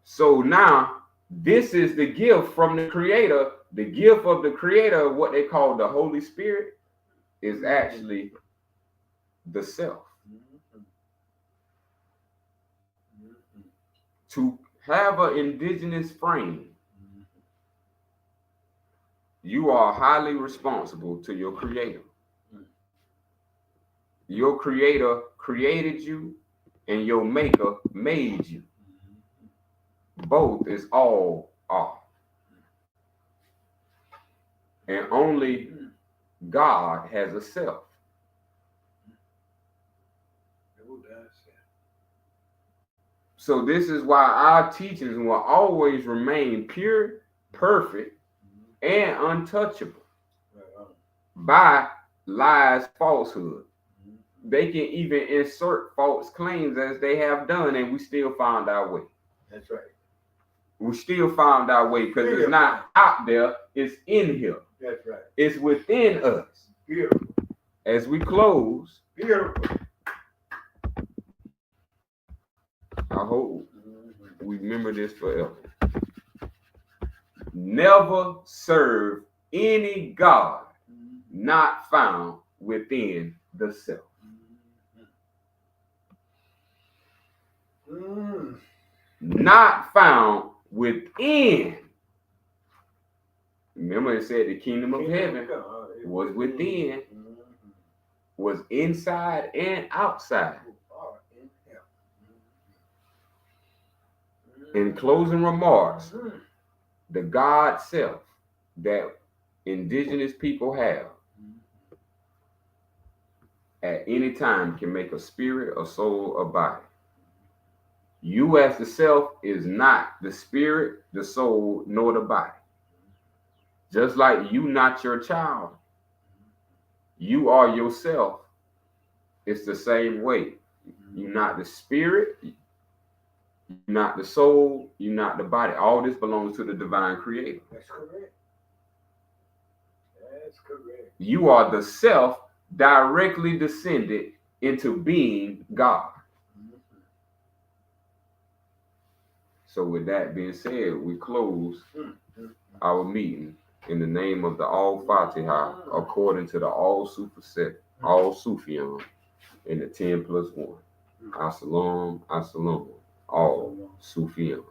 S1: So now, this is the gift from the Creator. The gift of the Creator, what they call the Holy Spirit, is actually the self. To have an indigenous frame, you are highly responsible to your Creator. Your Creator created you, and your Maker made you. Both is all are. And only God has a self. So this is why our teachings will always remain pure, perfect, and untouchable by lies, falsehood. They can even insert false claims as they have done, and we still found our way.
S2: That's right.
S1: We still found our way because it's not out there, it's in here.
S2: That's right.
S1: It's within us.
S2: Beautiful.
S1: As we close,
S2: beautiful.
S1: I hope we remember this forever. Never serve any God not found within the self. Not found within. Remember it said the kingdom of heaven was within, was inside and outside. In closing remarks, the God self that indigenous people have at any time can make a spirit, a soul, a body. You as the self is not the spirit, the soul, nor the body. Just like you not your child, you are yourself. It's the same way. You're not the spirit, you're not the soul, you're not the body. All this belongs to the divine creator.
S2: That's correct. That's correct.
S1: You are the self directly descended into being God. So with that being said, we close our meeting in the name of the Al-Fatiha, according to the Al-Sufian, in the 10+1. As-salam, as-salam, Al-Sufian.